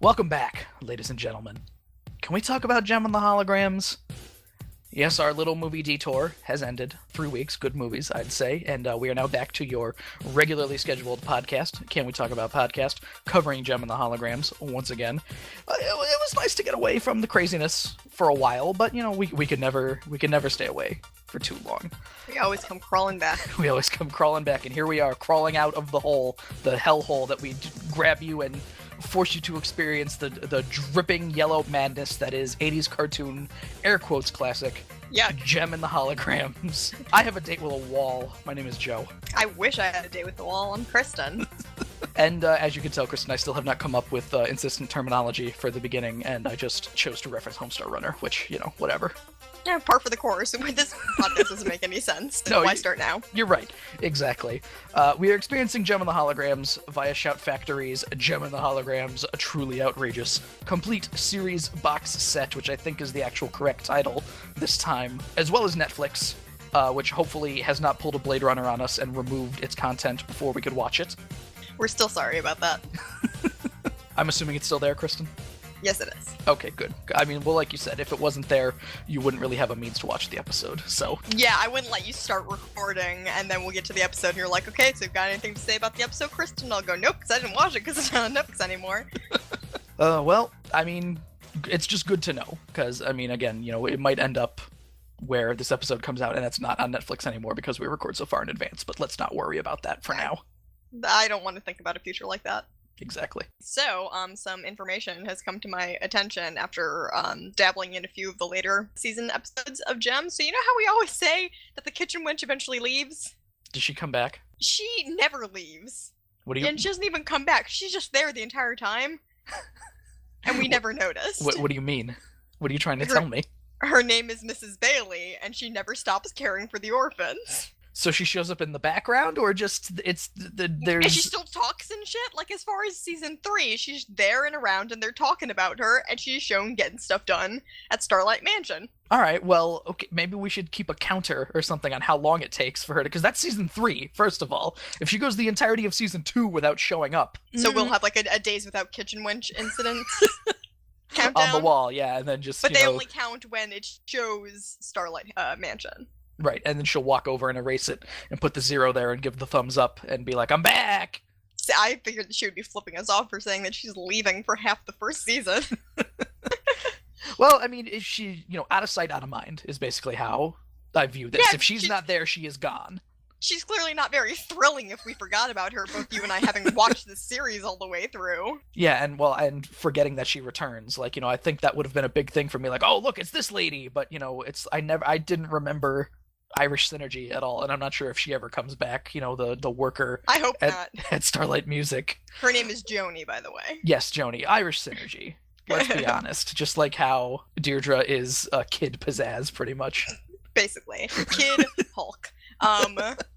Welcome back, ladies and gentlemen. Can we talk about Gem and the Holograms? Yes, our little movie detour has ended. 3 weeks, good movies, I'd say, and we are now back to your regularly scheduled podcast, Can We Talk About Podcast, covering Gem and the Holograms once again. It was nice to get away from the craziness for a while, but we could never stay away for too long. We always come crawling back. We always come crawling back, and here we are, crawling out of the hole, the hellhole that we grab you and force you to experience the dripping yellow madness that is 80s cartoon, air quotes classic, Gem and the Holograms. I have a date with a wall. My name is Joe. I wish I had a date with the wall. I'm Kristen. And as you can tell, Kristen, I still have not come up with insistent terminology for the beginning, and I just chose to reference Homestar Runner, which, whatever. Yeah, par for the course. This podcast doesn't make any sense. No, why start now? You're right. Exactly. We are experiencing Gem and the Holograms via Shout Factory's Gem and the Holograms, a truly outrageous complete series box set, which I think is the actual correct title this time, as well as Netflix, which hopefully has not pulled a Blade Runner on us and removed its content before we could watch it. We're still sorry about that. I'm assuming it's still there, Kristen? Yes, it is. Okay, good. I mean, well, like you said, if it wasn't there, you wouldn't really have a means to watch the episode, so... Yeah, I wouldn't let you start recording, and then we'll get to the episode, and you're like, okay, so you've got anything to say about the episode, Kristen? I'll go, nope, because I didn't watch it, because it's not on Netflix anymore. Well, I mean, it's just good to know, because, I mean, again, it might end up where this episode comes out, and it's not on Netflix anymore, because we record so far in advance, but let's not worry about that for now. I don't want to think about a future like that. Exactly. So, some information has come to my attention after dabbling in a few of the later season episodes of Gem. So you know how we always say that the kitchen wench eventually leaves? Does she come back? She never leaves. What do you... And she doesn't even come back. She's just there the entire time. And we never noticed. What do you mean? What are you trying to tell me? Her name is Mrs. Bailey, and she never stops caring for the orphans. So she shows up in the background, or just there's... And she still talks and shit. Like, as far as season 3, she's there and around, and they're talking about her, and she's shown getting stuff done at Starlight Mansion. All right, well, okay, maybe we should keep a counter or something on how long it takes for her to... Because that's season 3, first of all. If she goes the entirety of season 2 without showing up... So we'll have, like, a Days Without Kitchen Wench incident countdown? On the wall, yeah, and then just, But they only count when it shows Starlight Mansion. Right, and then she'll walk over and erase it and put the 0 there and give the thumbs up and be like, I'm back! See, I figured that she would be flipping us off for saying that she's leaving for half the first season. Well, I mean, is she, out of sight, out of mind, is basically how I view this. Yeah, if she's not there, she is gone. She's clearly not very thrilling if we forgot about her, both you and I having watched this series all the way through. Yeah, and forgetting that she returns. Like, I think that would have been a big thing for me, like, oh, look, it's this lady, but, I didn't remember Irish Synergy at all, and I'm not sure if she ever comes back, the worker I hope not. At Starlight Music. Her name is Joni, by the way. Yes, Joni. Irish Synergy. Let's be honest. Just like how Deirdre is Kid Pizzazz, pretty much. Basically. Kid Hulk.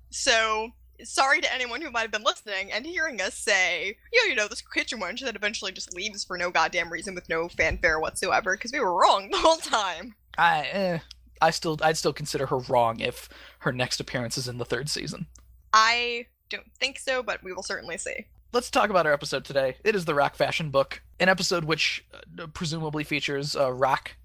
So, sorry to anyone who might have been listening and hearing us say, this kitchen wench that eventually just leaves for no goddamn reason with no fanfare whatsoever, because we were wrong the whole time. I'd still consider her wrong if her next appearance is in the 3rd season. I don't think so, but we will certainly see. Let's talk about our episode today. It is the Rock Fashion Book, an episode which presumably features rock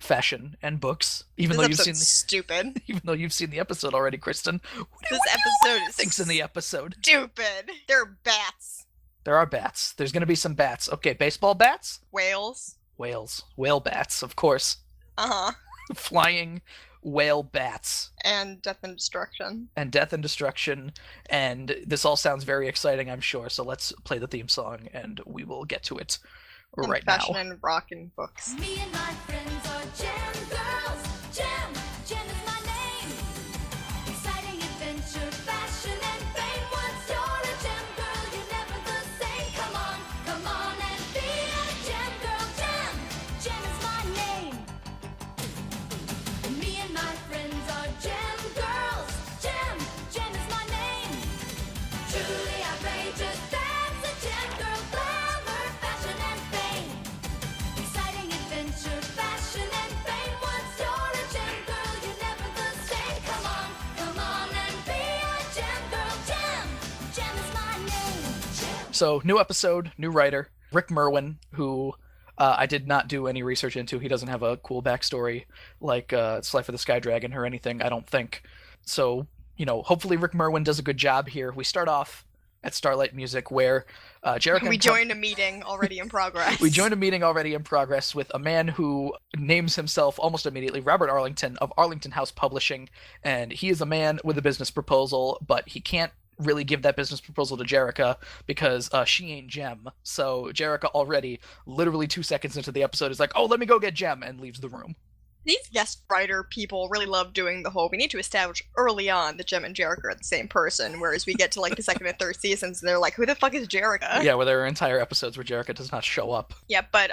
fashion and books. Even though you've seen stupid. Even though you've seen the episode already, Kristen. This episode is thinks in the episode. Stupid. There are bats. There are bats. There's going to be some bats. Okay, baseball bats? Whales. Whale bats, of course. Uh-huh. Flying whale bats. And death and destruction. And this all sounds very exciting, I'm sure. So let's play the theme song, and we will get to it right now. Fashion and rock and books. Me and my friends are Gem girls. Gem is my name. Exciting adventure, fashion and fame. Once you're a Gem girl, you're never the same. Come on and be a Gem girl. Gem is my name. Me and my friends are Gem girls. Gem is my name. Truly outrageous, that's a Gem girl. Glamour, fashion and fame. Exciting adventure, fashion and fame. Once you're a Gem girl, you're never the same. Come on and be a Gem girl. Gem is my name. So, new episode, new writer. Rick Merwin, who I did not do any research into. He doesn't have a cool backstory like Slife of the Sky Dragon or anything, I don't think. So, hopefully Rick Merwin does a good job here. We start off at Starlight Music, where Jericho... We joined a meeting already in progress. We joined a meeting already in progress with a man who names himself almost immediately Robert Arlington of Arlington House Publishing, and he is a man with a business proposal, but he can't really give that business proposal to Jerica because she ain't Jem. So Jerica already, literally 2 seconds into the episode, is like, oh, let me go get Jem, and leaves the room. These guest writer people really love doing the whole, we need to establish early on that Jem and Jerica are the same person, whereas we get to like the second and third seasons and they're like, who the fuck is Jerica? Yeah, where there are entire episodes where Jerica does not show up. Yeah, but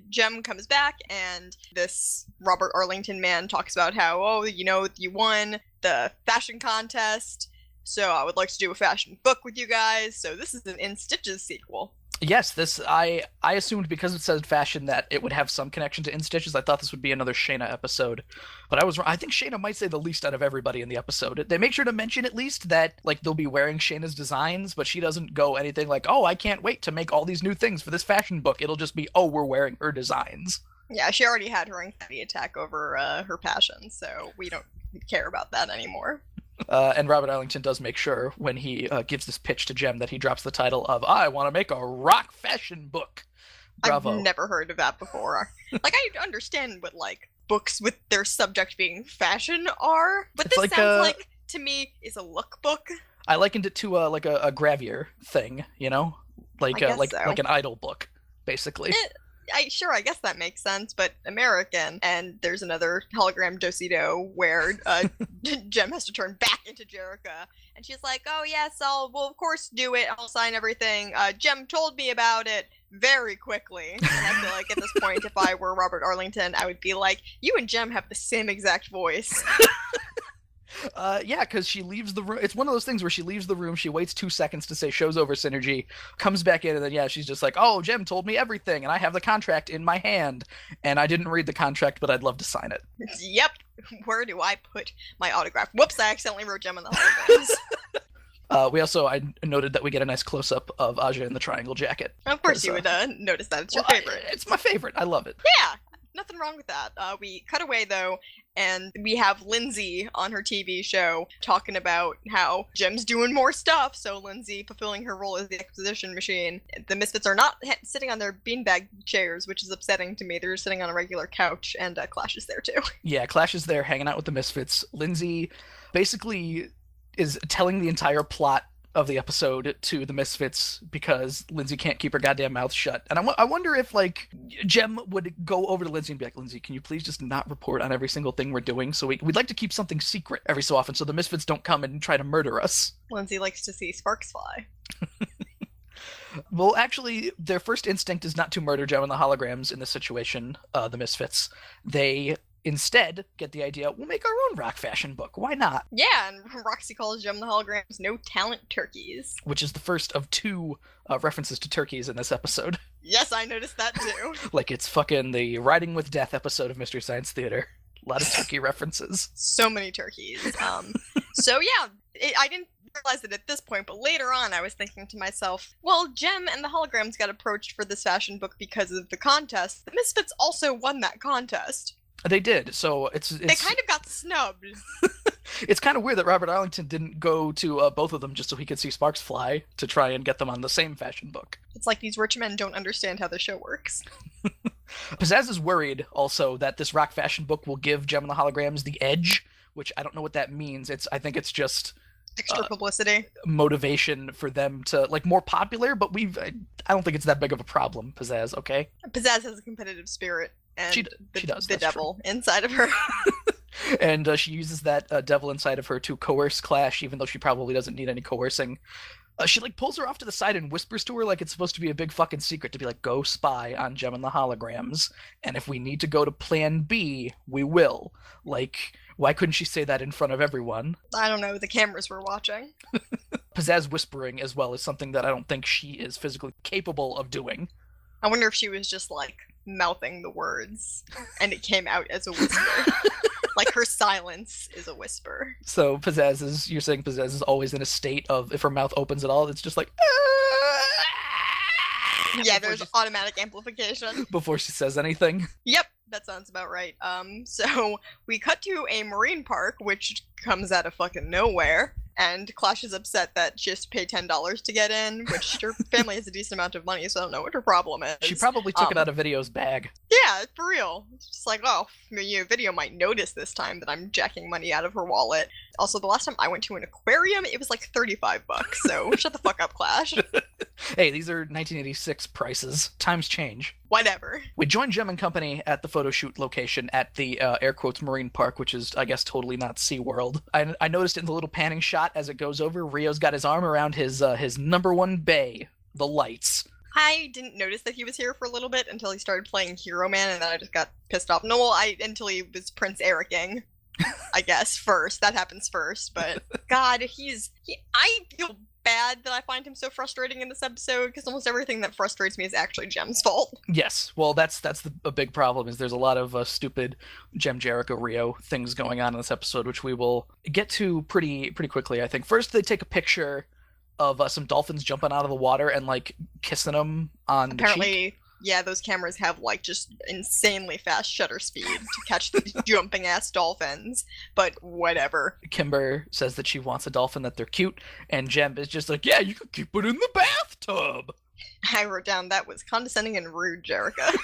Jem comes back and this Robert Arlington man talks about how, oh, you won the fashion contest, so I would like to do a fashion book with you guys. So this is an In Stitches sequel. Yes, this I assumed because it said fashion that it would have some connection to In Stitches. I thought this would be another Shayna episode, but I was wrong. I think Shayna might say the least out of everybody in the episode. They make sure to mention at least that like they'll be wearing Shayna's designs, but she doesn't go anything like, "Oh, I can't wait to make all these new things for this fashion book." It'll just be, "Oh, we're wearing her designs." Yeah, she already had her anxiety attack over her passion, so we don't care about that anymore. And Robert Arlington does make sure when he gives this pitch to Jem that he drops the title of "I want to make a rock fashion book." Bravo. I've never heard of that before. Like, I understand what like books with their subject being fashion are, but It's this like sounds like to me is a lookbook. I likened it to like a gravier thing, like I guess like so. like an idol book, basically. I guess that makes sense, but American, and there's another hologram Dosido where Jem has to turn back into Jerica, and she's like, oh yes, we'll of course do it, I'll sign everything. Jem told me about it very quickly, and I feel like at this point, if I were Robert Arlington, I would be like, you and Jem have the same exact voice. Yeah, because she leaves the room. It's one of those things where she leaves the room, she waits 2 seconds to say show's over synergy, comes back in, and then yeah, she's just like, oh, Jem told me everything, and I have the contract in my hand, and I didn't read the contract, but I'd love to sign it. Yep. Where do I put my autograph? Whoops, I accidentally wrote Jem on the holograms. I noted that we get a nice close-up of Aja in the triangle jacket. Of course you would notice that. It's your Well, favorite. It's my favorite. I love it. Yeah, nothing wrong with that. We cut away, though, and we have Lindsay on her TV show talking about how Jem's doing more stuff, so Lindsay fulfilling her role as the exposition machine. The Misfits are not sitting on their beanbag chairs, which is upsetting to me. They're just sitting on a regular couch, and Clash is there, too. Yeah, Clash is there hanging out with the Misfits. Lindsay basically is telling the entire plot of the episode to the Misfits because Lindsay can't keep her goddamn mouth shut. And I wonder if, like, Jem would go over to Lindsay and be like, Lindsay, can you please just not report on every single thing we're doing? So we'd like to keep something secret every so often so the Misfits don't come and try to murder us. Lindsay likes to see sparks fly. Well, actually, their first instinct is not to murder Jem and the holograms in this situation, the Misfits. They instead get the idea, we'll make our own rock fashion book. Why not? Yeah, and Roxy calls Jem the Holograms no talent turkeys. Which is the first of two references to turkeys in this episode. Yes, I noticed that too. Like it's fucking the Riding with Death episode of Mystery Science Theater. A lot of turkey references. So many turkeys. So yeah, I didn't realize it at this point, but later on I was thinking to myself, well, Jem and the Holograms got approached for this fashion book because of the contest. The Misfits also won that contest. They did, so it's They kind of got snubbed. It's kind of weird that Robert Arlington didn't go to both of them just so he could see sparks fly to try and get them on the same fashion book. It's like these rich men don't understand how the show works. Pizzazz is worried also that this rock fashion book will give Jem and the Holograms the edge, which I don't know what that means. I think it's just Extra publicity. Motivation for them to, like, more popular, but I don't think it's that big of a problem, Pizzazz, okay? Pizzazz has a competitive spirit, and she does. The devil inside of her. And she uses that devil inside of her to coerce Clash, even though she probably doesn't need any coercing. She, like, pulls her off to the side and whispers to her like it's supposed to be a big fucking secret to be like, go spy on Jem and the Holograms, and if we need to go to Plan B, we will. Like, why couldn't she say that in front of everyone? I don't know, the cameras were watching. Pizzazz whispering as well is something that I don't think she is physically capable of doing. I wonder if she was just, like, mouthing the words, and it came out as a whisper. Like, her silence is a whisper. So you're saying Pizzazz is always in a state of, if her mouth opens at all, it's just like, Yeah, Before there's she- automatic amplification. before she says anything. Yep, that sounds about right. So we cut to a marine park, which comes out of fucking nowhere, and Clash is upset that she has to pay $10 to get in, which her family has a decent amount of money, so I don't know what her problem is. She probably took it out of Video's bag. Yeah, for real. It's just like, oh, Video might notice this time that I'm jacking money out of her wallet. Also, the last time I went to an aquarium, it was like $35, so shut the fuck up, Clash. Hey, these are 1986 prices. Times change. Whatever. We join Jem and company at the photo shoot location at the air quotes marine park, which is, I guess, totally not SeaWorld. I noticed in the little panning shot as it goes over, Rio's got his arm around his number one bae, the lights. I didn't notice that he was here for a little bit until he started playing Hero Man, and then I just got pissed off. No, well, until he was Prince Ericing, I guess, first. That happens first, but God, I feel bad that I find him so frustrating in this episode, because almost everything that frustrates me is actually Jem's fault. Yes, well, that's a big problem. Is there's a lot of stupid Jem, Jericho, Rio things going on in this episode, which we will get to pretty quickly. I think first they take a picture of some dolphins jumping out of the water and like kissing them on the cheek. Apparently, yeah, those cameras have like just insanely fast shutter speed to catch the jumping ass dolphins, but whatever. Kimber says that she wants a dolphin, that they're cute, and Jem is just like, yeah, you could keep it in the bathtub. I wrote down that was condescending and rude, Jerica.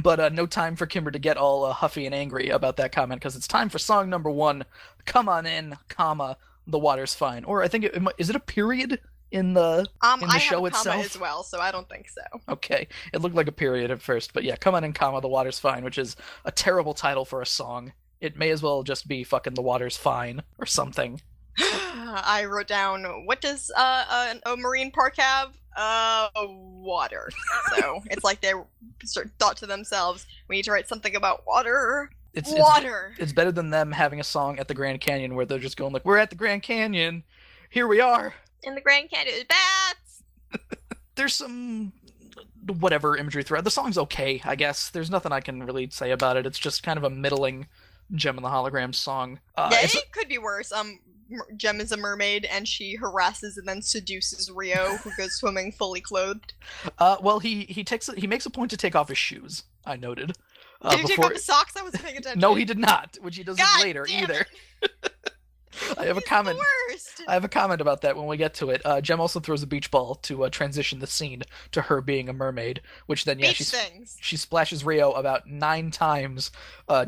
But no time for Kimber to get all huffy and angry about that comment, because it's time for song number 1, Come On In, comma, the water's fine. Or I think, is it a period in the I show have a comma itself? as well, so I don't think so. Okay, it looked like a period at first, but yeah, Come On In, comma, the water's fine, which is a terrible title for a song. It may as well just be fucking the water's fine, or something. I wrote down, what does a marine park have? Water. So it's like they sort of thought to themselves, we need to write something about water. Water! It's better than them having a song at the Grand Canyon where they're just going like, we're at the Grand Canyon, here we are. In the Grand Canyon, bats! There's some whatever imagery throughout. The song's okay, I guess. There's nothing I can really say about it. It's just kind of a middling Jem and the Holograms song. Yeah, it could be worse. Jem is a mermaid, and she harasses and then seduces Rio, who goes swimming fully clothed. Well, he makes a point to take off his shoes, I noted. Did he take off his socks? I wasn't paying attention. No, he did not, which he doesn't God later damn either. I have a He's comment. the worst. I have a comment about that when we get to it. Jem also throws a beach ball to transition the scene to her being a mermaid, which then she splashes Rio about 9 times,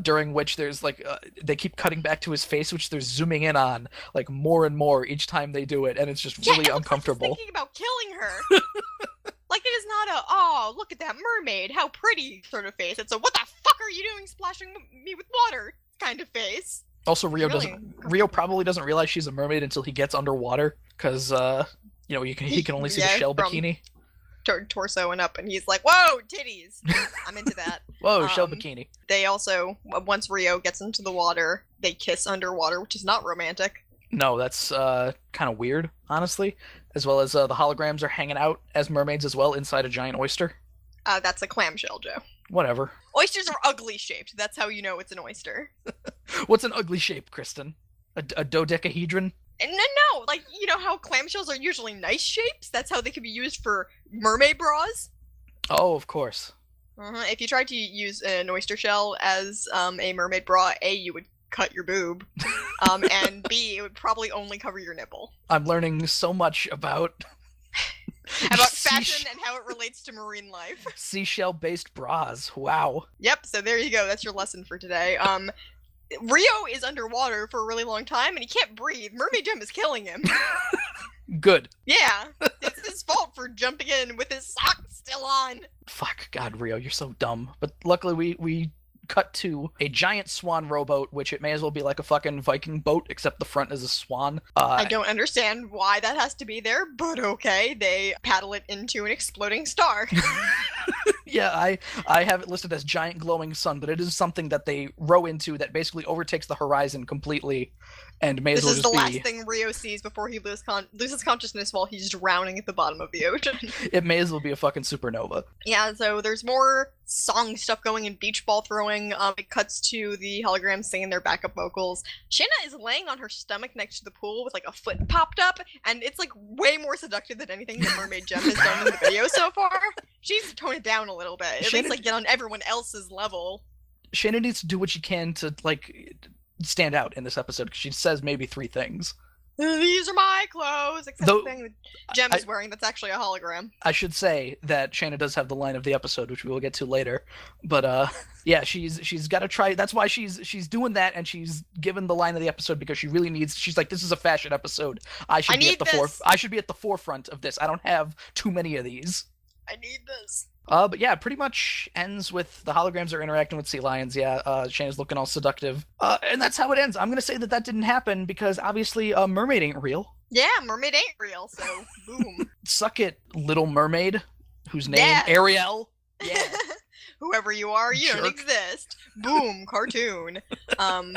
during which there's like they keep cutting back to his face, which they're zooming in on like more and more each time they do it, and it's just really it looks uncomfortable. Like he's thinking about killing her. Like, it is not a, oh, look at that mermaid, how pretty sort of face. It's a, what the fuck are you doing splashing me with water kind of face. Also, Rio Really? Rio probably doesn't realize she's a mermaid until he gets underwater, because he can only see the shell from bikini. Torso and up, and he's like, whoa, titties. I'm into that. Whoa, shell bikini. They also, once Rio gets into the water, they kiss underwater, which is not romantic. No, that's kind of weird, honestly. As well as the holograms are hanging out as mermaids as well inside a giant oyster. That's a clamshell, Joe. Whatever. Oysters are ugly shaped. That's how you know it's an oyster. What's an ugly shape, Kristen? A dodecahedron? No, like, you know how clamshells are usually nice shapes? That's how they can be used for mermaid bras. Oh, of course. If you tried to use an oyster shell as a mermaid bra, A, you would cut your boob, and B, it would probably only cover your nipple. I'm learning so much about fashion and how it relates to marine life. Seashell-based bras. Wow. Yep, so there you go. That's your lesson for today. Rio is underwater for a really long time, and he can't breathe. Mermaid Jem is killing him. Good. Yeah, it's his fault for jumping in with his socks still on. Fuck, God, Rio, you're so dumb. But luckily we cut to a giant swan rowboat, which it may as well be like a fucking Viking boat, except the front is a swan. I don't understand why that has to be there, but okay. They paddle it into an exploding star. Yeah, I have it listed as giant glowing sun, but it is something that they row into that basically overtakes the horizon completely, and may as This well is the just last be. thing Rio sees before he loses consciousness while he's drowning at the bottom of the ocean. It may as well be a fucking supernova. Yeah, so there's more song stuff going and beach ball throwing. It cuts to the holograms singing their backup vocals. Shanna is laying on her stomach next to the pool with like a foot popped up, and it's like way more seductive than anything that Mermaid Gem has done in the video so far. She needs to tone it down a little bit. At Shanna- least like get on everyone else's level. Shannon needs to do what she can to like stand out in this episode because she says maybe 3 things. These are my clothes, except Though- the thing that Gem is wearing that's actually a hologram. I should say that Shanna does have the line of the episode, which we will get to later. But yeah, she's got to try. That's why she's doing that, and she's given the line of the episode because she really needs. She's like, this is a fashion episode. I should be at the I should be at the forefront of this. I don't have too many of these. I need this. But yeah, pretty much ends with the holograms are interacting with sea lions. Yeah, Shanna's looking all seductive. And that's how it ends. I'm gonna say that didn't happen because obviously Mermaid ain't real. Yeah, Mermaid ain't real, so boom. Suck it, Little Mermaid, whose name Yeah. Ariel. Yeah. Whoever you are, you don't Jerk. exist. Boom, cartoon.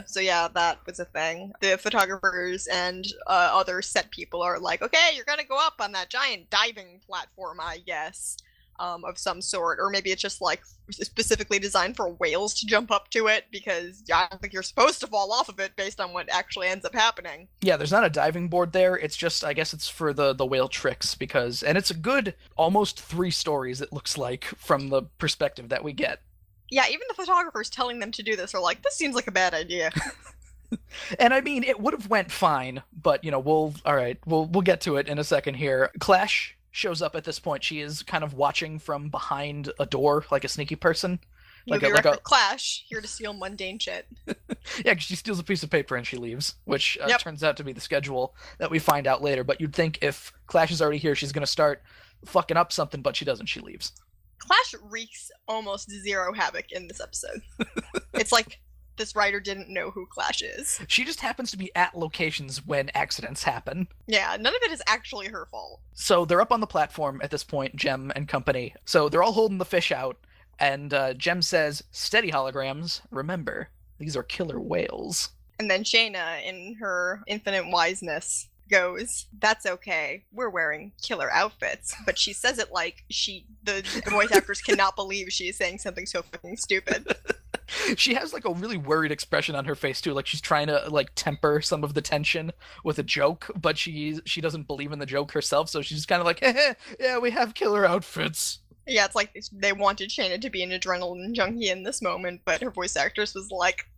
So yeah, that was a thing. The photographers and other set people are like, okay, you're gonna go up on that giant diving platform, I guess. Of some sort, or maybe it's just like specifically designed for whales to jump up to it because I don't think you're supposed to fall off of it based on what actually ends up happening. Yeah, there's not a diving board there. It's just, I guess it's for the whale tricks because, and it's a good almost 3 stories, it looks like, from the perspective that we get. Yeah, even the photographers telling them to do this are like, this seems like a bad idea. And I mean, it would have went fine, but you know, we'll get to it in a second here. Clash shows up at this point. She is kind of watching from behind a door like a sneaky person. Movie reference Clash, here to steal mundane shit. Yeah, 'cause she steals a piece of paper and she leaves, which Yep. turns out to be the schedule that we find out later. But you'd think if Clash is already here, she's going to start fucking up something, but she doesn't. She leaves. Clash wreaks almost zero havoc in this episode. It's like this writer didn't know who Clash is. She just happens to be at locations when accidents happen. Yeah, none of it is actually her fault. So they're up on the platform at this point, Gem and company. So they're all holding the fish out, and Gem says, "Steady, holograms. Remember, these are killer whales." And then Shayna, in her infinite wiseness, goes, "That's okay. We're wearing killer outfits." But she says it like the voice actors cannot believe she is saying something so fucking stupid. She has like a really worried expression on her face too, like she's trying to like temper some of the tension with a joke, but she doesn't believe in the joke herself, so she's kind of like, yeah, we have killer outfits. Yeah, it's like they wanted Shayna to be an adrenaline junkie in this moment, but her voice actress was like,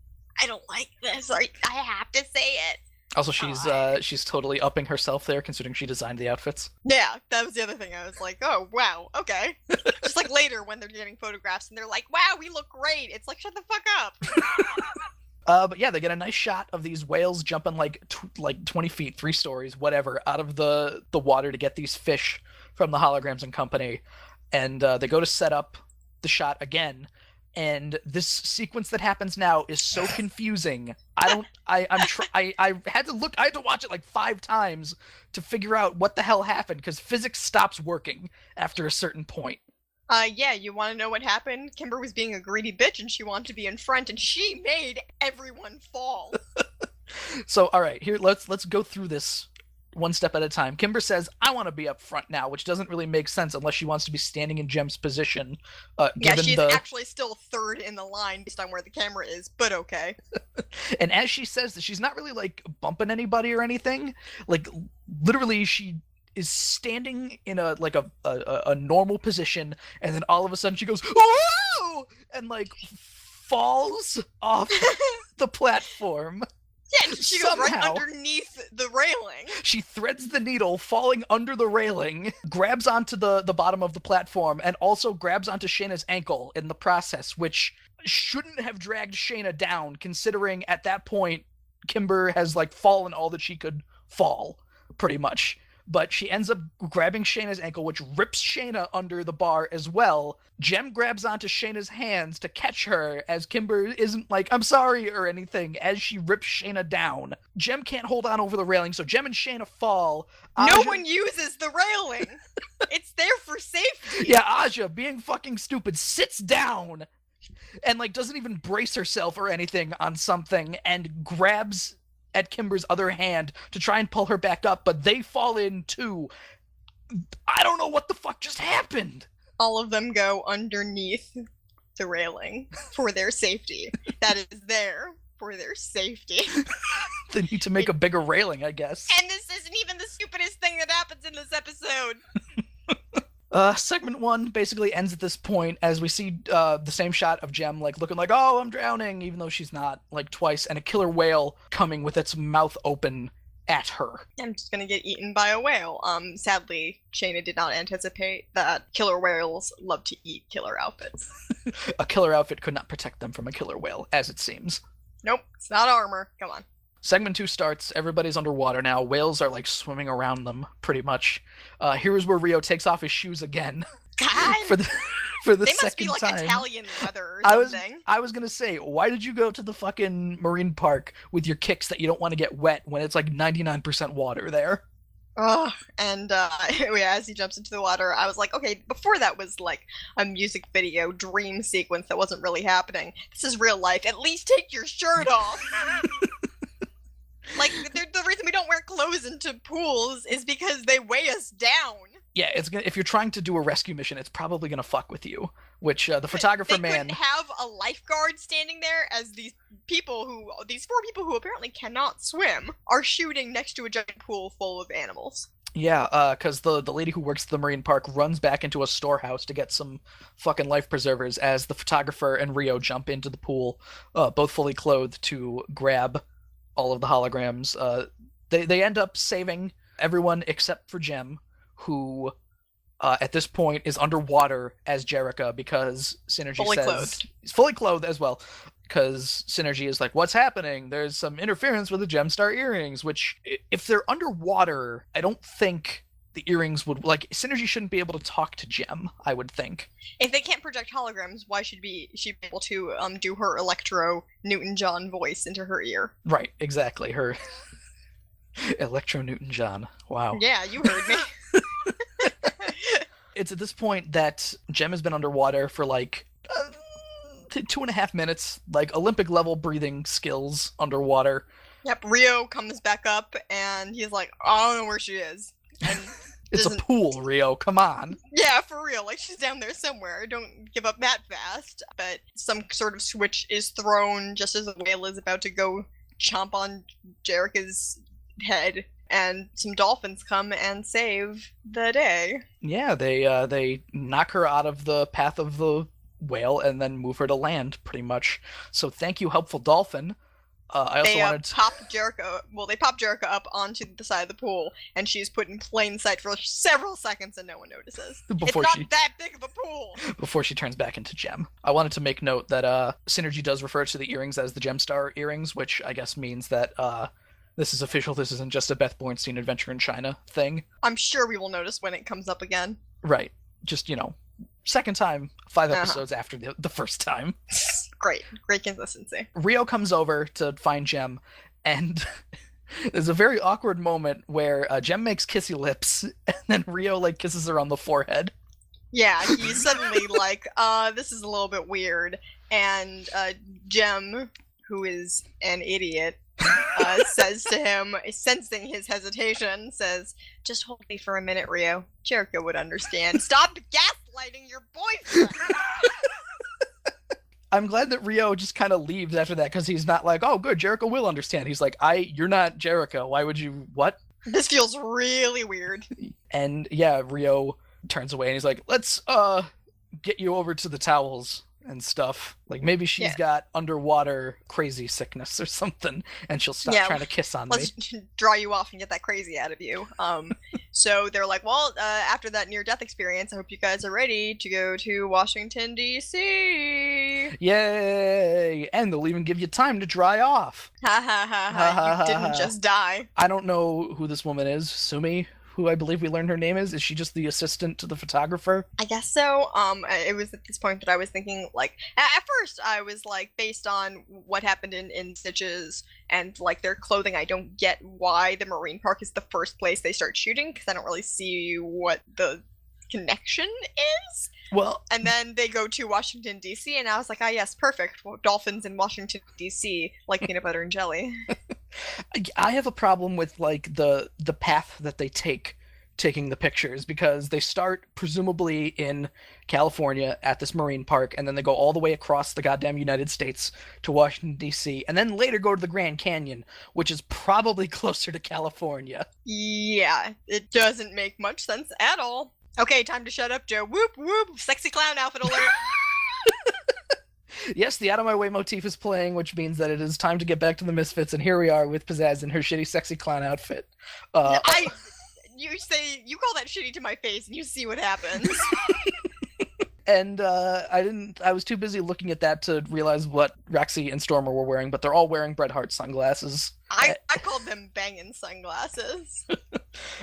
"I don't like this. I have to say it." Also, she's totally upping herself there, considering she designed the outfits. Yeah, that was the other thing. I was like, oh, wow, okay. Just like later when they're getting photographs and they're like, wow, we look great. It's like, shut the fuck up. But yeah, they get a nice shot of these whales jumping like 20 feet, 3 stories, whatever, out of the water to get these fish from the holograms and company. And they go to set up the shot again. And this sequence that happens now is so confusing. I had to watch it like 5 times to figure out what the hell happened because physics stops working after a certain point. Yeah, you want to know what happened? Kimber was being a greedy bitch and she wanted to be in front and she made everyone fall. So, all right, here let's go through this one step at a time. Kimber says, "I want to be up front now," which doesn't really make sense unless she wants to be standing in Gem's position. Yeah, she's actually still third in the line based on where the camera is, but okay. And as she says this, she's not really like bumping anybody or anything. Like literally, she is standing in a normal position, and then all of a sudden she goes, "Whoa!" and like falls off the platform. Yeah, she goes right underneath the railing. She threads the needle, falling under the railing, grabs onto the bottom of the platform, and also grabs onto Shayna's ankle in the process, which shouldn't have dragged Shayna down, considering at that point, Kimber has like fallen all that she could fall, pretty much. but she ends up grabbing Shayna's ankle, which rips Shayna under the bar as well. Jem grabs onto Shayna's hands to catch her as Kimber isn't like, I'm sorry or anything, as she rips Shayna down. Jem can't hold on over the railing, so Jem and Shayna fall. No one uses the railing. It's there for safety. Yeah, Aja, being fucking stupid, sits down and like doesn't even brace herself or anything on something and grabs at Kimber's other hand to try and pull her back up, but they fall in too. I don't know what the fuck just happened. All of them go underneath the railing for their safety. That is there for their safety. They need to make a bigger railing, I guess. And this isn't even the stupidest thing that happens in this episode. Segment 1 basically ends at this point as we see the same shot of Jem like looking like, oh, I'm drowning, even though she's not, like twice, and a killer whale coming with its mouth open at her. I'm just gonna get eaten by a whale. Sadly, Shayna did not anticipate that killer whales love to eat killer outfits. A killer outfit could not protect them from a killer whale, as it seems. Nope, it's not armor. Come on. Segment 2 starts. Everybody's underwater now. Whales are like swimming around them, pretty much. Here's where Rio takes off his shoes again. God! for the They must second be like time. Italian leather or something. I was gonna say, why did you go to the fucking marine park with your kicks that you don't want to get wet when it's like 99% water there? Ugh. And as he jumps into the water, I was like, okay, before that was like a music video dream sequence that wasn't really happening. This is real life. At least take your shirt off. Like, the reason we don't wear clothes into pools is because they weigh us down. Yeah, it's gonna, if you're trying to do a rescue mission, it's probably gonna fuck with you. Which the photographer they man couldn't have a lifeguard standing there as these four people who apparently cannot swim are shooting next to a giant pool full of animals. Yeah, because the lady who works at the marine park runs back into a storehouse to get some fucking life preservers as the photographer and Rio jump into the pool, both fully clothed, to grab all of the holograms. They end up saving everyone except for Jem, who at this point is underwater as Jerica because Synergy he's fully clothed as well, because Synergy is like, what's happening? There's some interference with the Gemstar earrings, which if they're underwater, I don't think the earrings would, like, Synergy shouldn't be able to talk to Jem, I would think. If they can't project holograms, why should she be able to do her Electro Newton-John voice into her ear? Right, exactly. Her Electro Newton-John. Wow. Yeah, you heard me. It's at this point that Jem has been underwater for like 2.5 minutes, like Olympic level breathing skills underwater. Yep, Rio comes back up and he's like, I don't know where she is. And it's a pool, Rio, come on. Yeah, for real, like she's down there somewhere. Don't give up that fast. But some sort of switch is thrown just as the whale is about to go chomp on Jerica's head. And some dolphins come and save the day. Yeah, they knock her out of the path of the whale and then move her to land, pretty much. So thank you, helpful dolphin. They pop Jerica up onto the side of the pool, and she's put in plain sight for several seconds, and no one notices. It's not that big of a pool. Before she turns back into Jem. I wanted to make note that Synergy does refer to the earrings as the Gemstar earrings, which I guess means that this is official. This isn't just a Beth Bornstein Adventure in China thing. I'm sure we will notice when it comes up again. Right. Just, second time, 5 episodes after the first time. Great consistency. Rio comes over to find Jem, and there's a very awkward moment where Jem makes kissy lips, and then Rio kisses her on the forehead. Yeah, he's suddenly like, this is a little bit weird, and Jem, who is an idiot, says to him, sensing his hesitation, says, just hold me for a minute, Rio. Jerica would understand. Stop gaslighting your boyfriend! I'm glad that Rio just kind of leaves after that, because he's not like, oh, good, Jerica will understand. He's like, you're not Jerica. Why would you, what? This feels really weird. And yeah, Rio turns away and he's like, let's get you over to the towels and stuff. Like, maybe she's got underwater crazy sickness or something, and she'll stop trying to kiss on me. Let's draw you off and get that crazy out of you. So they're like, well, after that near-death experience, I hope you guys are ready to go to Washington, D.C. Yay! And they'll even give you time to dry off. Ha ha ha ha, you didn't just die. I don't know who this woman is. Sumi? who I believe we learned her name is she just the assistant to the photographer? I guess so. It was at this point that I was thinking, like, at first I was like, based on what happened in Stitches and like their clothing, I don't get why the Marine Park is the first place they start shooting, because I don't really see what the connection is. Well, And then they go to Washington, D.C., and I was like, ah, yes, perfect. Well, dolphins in Washington, D.C., like peanut butter and jelly. I have a problem with like the path that they taking the pictures, because they start presumably in California at this marine park, and then they go all the way across the goddamn United States to Washington, D.C., and then later go to the Grand Canyon, which is probably closer to California. Yeah, it doesn't make much sense at all. Okay, time to shut up, Joe. Whoop, whoop, sexy clown outfit alert. Yes, the Out of My Way motif is playing, which means that it is time to get back to the Misfits, and here we are with Pizzazz in her shitty sexy clown outfit. You call that shitty to my face, and you see what happens. And I was too busy looking at that to realize what Roxy and Stormer were wearing, but they're all wearing Bret Hart sunglasses. I called them bangin' sunglasses.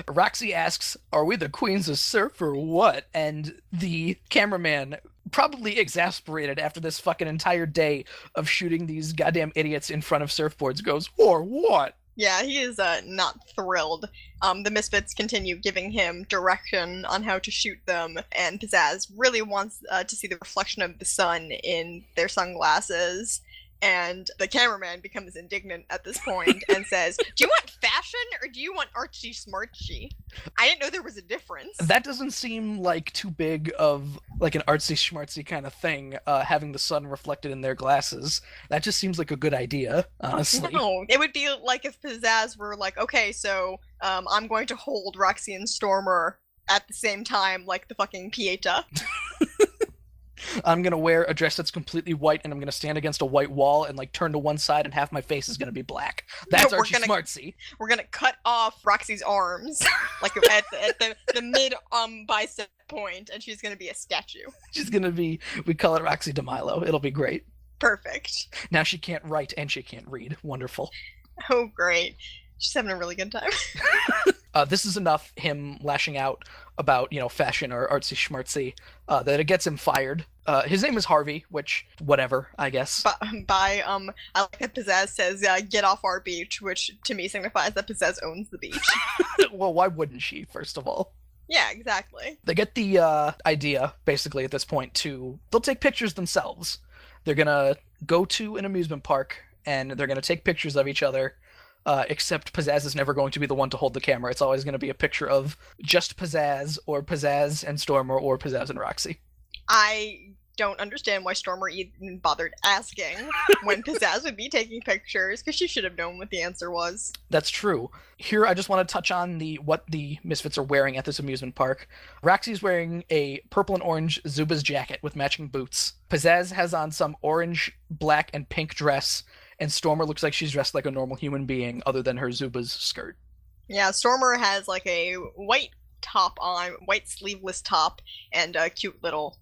Roxy asks, "Are we the queens of surf or what?" And the cameraman, probably exasperated after this fucking entire day of shooting these goddamn idiots in front of surfboards, goes, "Or what?" Yeah, he is not thrilled. The Misfits continue giving him direction on how to shoot them, and Pizzazz really wants to see the reflection of the sun in their sunglasses. And the cameraman becomes indignant at this point and says, "Do you want fashion or do you want artsy smartsy?" I didn't know there was a difference. That doesn't seem like too big of like an artsy schmartsy kind of thing, having the sun reflected in their glasses. That just seems like a good idea, honestly. No, it would be like if Pizzazz were like, okay, so I'm going to hold Roxy and Stormer at the same time like the fucking Pieta. I'm gonna wear a dress that's completely white, and I'm gonna stand against a white wall and like turn to one side, and half my face is gonna be black. That's We're Archie gonna- Smartsy. We're gonna cut off Roxy's arms, like at the mid bicep point, and she's gonna be a statue. She's gonna be. We call it Roxy DeMilo. It'll be great. Perfect. Now she can't write and she can't read. Wonderful. Oh, great. She's having a really good time. This is enough. Him lashing out about fashion or artsy schmartsy, that it gets him fired. His name is Harvey, which whatever, I guess. I like that Pizzazz says, "Get off our beach," which to me signifies that Pizzazz owns the beach. Well, why wouldn't she? First of all. Yeah, exactly. They get the idea, basically, at this point, they'll take pictures themselves. They're gonna go to an amusement park, and they're gonna take pictures of each other, except Pizzazz is never going to be the one to hold the camera. It's always gonna be a picture of just Pizzazz, or Pizzazz and Stormer, or Pizzazz and Roxy. I don't understand why Stormer even bothered asking when Pizzazz would be taking pictures, because she should have known what the answer was. That's true. Here, I just want to touch on what the Misfits are wearing at this amusement park. Roxy's wearing a purple and orange Zubaz jacket with matching boots. Pizzazz has on some orange, black, and pink dress, and Stormer looks like she's dressed like a normal human being, other than her Zubaz skirt. Yeah, Stormer has like a white top on, white sleeveless top, and a cute little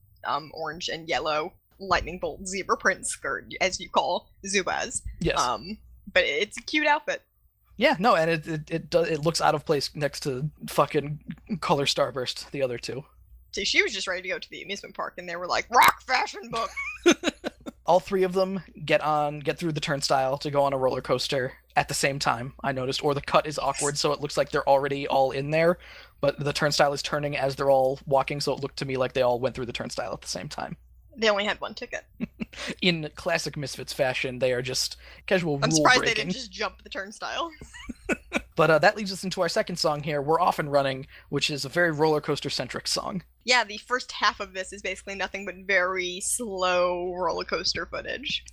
orange and yellow lightning bolt zebra print skirt, as you call Zubaz. Yes. But it's a cute outfit. Yeah, no, and it looks out of place next to fucking Color Starburst, the other two. See, she was just ready to go to the amusement park, and they were like, "Rock fashion book!" All three of them get through the turnstile to go on a roller coaster at the same time, I noticed, or the cut is awkward, so it looks like they're already all in there, but the turnstile is turning as they're all walking, so it looked to me like they all went through the turnstile at the same time. They only had one ticket. In classic Misfits fashion, they are just casual I'm rule surprised breaking. they didn't just jump the turnstile. But that leads us into our second song here, We're Off and Running, which is a very roller coaster-centric song. Yeah, the first half of this is basically nothing but very slow roller coaster footage.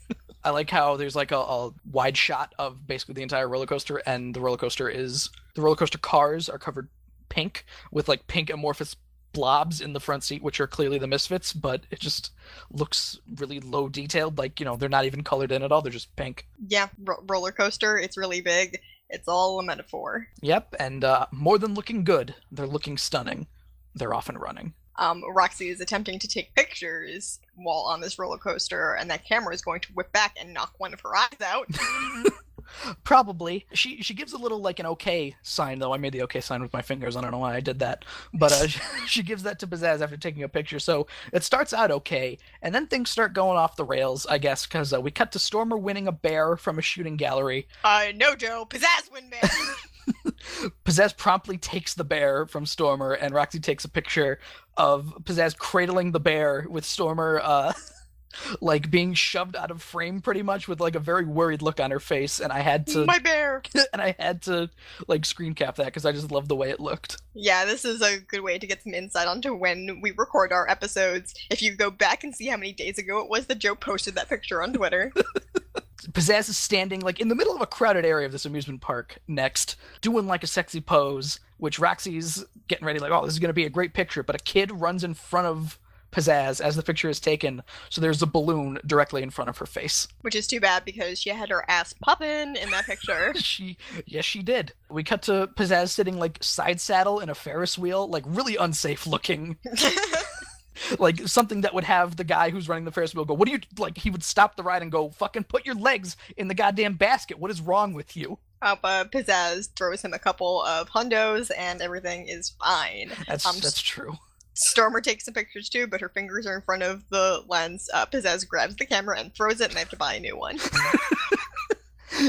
I like how there's like a wide shot of basically the entire roller coaster, and the roller coaster cars are covered pink with like pink amorphous blobs in the front seat, which are clearly the Misfits, but it just looks really low detailed. Like, they're not even colored in at all. They're just pink. Yeah, roller coaster. It's really big. It's all a metaphor. Yep, and more than looking good, they're looking stunning. They're off and running. Roxy is attempting to take pictures while on this roller coaster, and that camera is going to whip back and knock one of her eyes out. Probably. She gives a little, like, an okay sign, though. I made the okay sign with my fingers. I don't know why I did that. But she gives that to Pizzazz after taking a picture. So it starts out okay, and then things start going off the rails, I guess, because we cut to Stormer winning a bear from a shooting gallery. No, Joe. Pizzazz win bear. Pizzazz promptly takes the bear from Stormer, and Roxy takes a picture of Pizzazz cradling the bear with Stormer, like being shoved out of frame pretty much with like a very worried look on her face, and I had to My bear. and I had to like screen cap that because I just loved the way it looked. Yeah, this is a good way to get some insight onto when we record our episodes. If you go back and see how many days ago it was that Joe posted that picture on Twitter. Pizzazz is standing like in the middle of a crowded area of this amusement park next, doing like a sexy pose, which Roxy's getting ready like, oh, this is going to be a great picture, but a kid runs in front of Pizzazz as the picture is taken, so there's a balloon directly in front of her face. Which is too bad because she had her ass poppin' in that picture. Yes, she did. We cut to Pizzazz sitting like side saddle in a Ferris wheel, like really unsafe looking. Like something that would have the guy who's running the Ferris wheel go, what do you, like, he would stop the ride and go, fucking put your legs in the goddamn basket. What is wrong with you? But Pizzazz throws him a couple of hundos and everything is fine. That's true. Stormer takes some pictures too, but her fingers are in front of the lens. Pizzazz grabs the camera and throws it, and I have to buy a new one.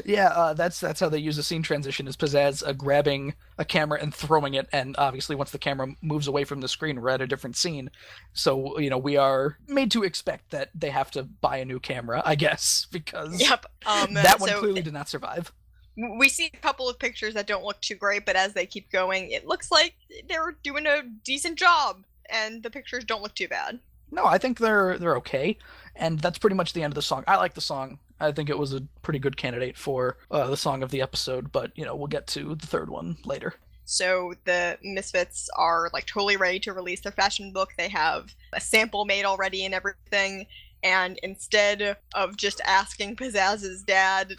Yeah, that's how they use a scene transition, is Pizzazz grabbing a camera and throwing it, and obviously once the camera moves away from the screen, we're at a different scene. So, you know, we are made to expect that they have to buy a new camera, I guess, because Yep. that one clearly did not survive. We see a couple of pictures that don't look too great, but as they keep going, it looks like they're doing a decent job, and the pictures don't look too bad. No, I think they're okay, and that's pretty much the end of the song. I like the song. I think it was a pretty good candidate for the song of the episode, but, you know, we'll get to the third one later. So the Misfits are, like, totally ready to release their fashion book. They have a sample made already and everything, and instead of just asking Pizzazz's dad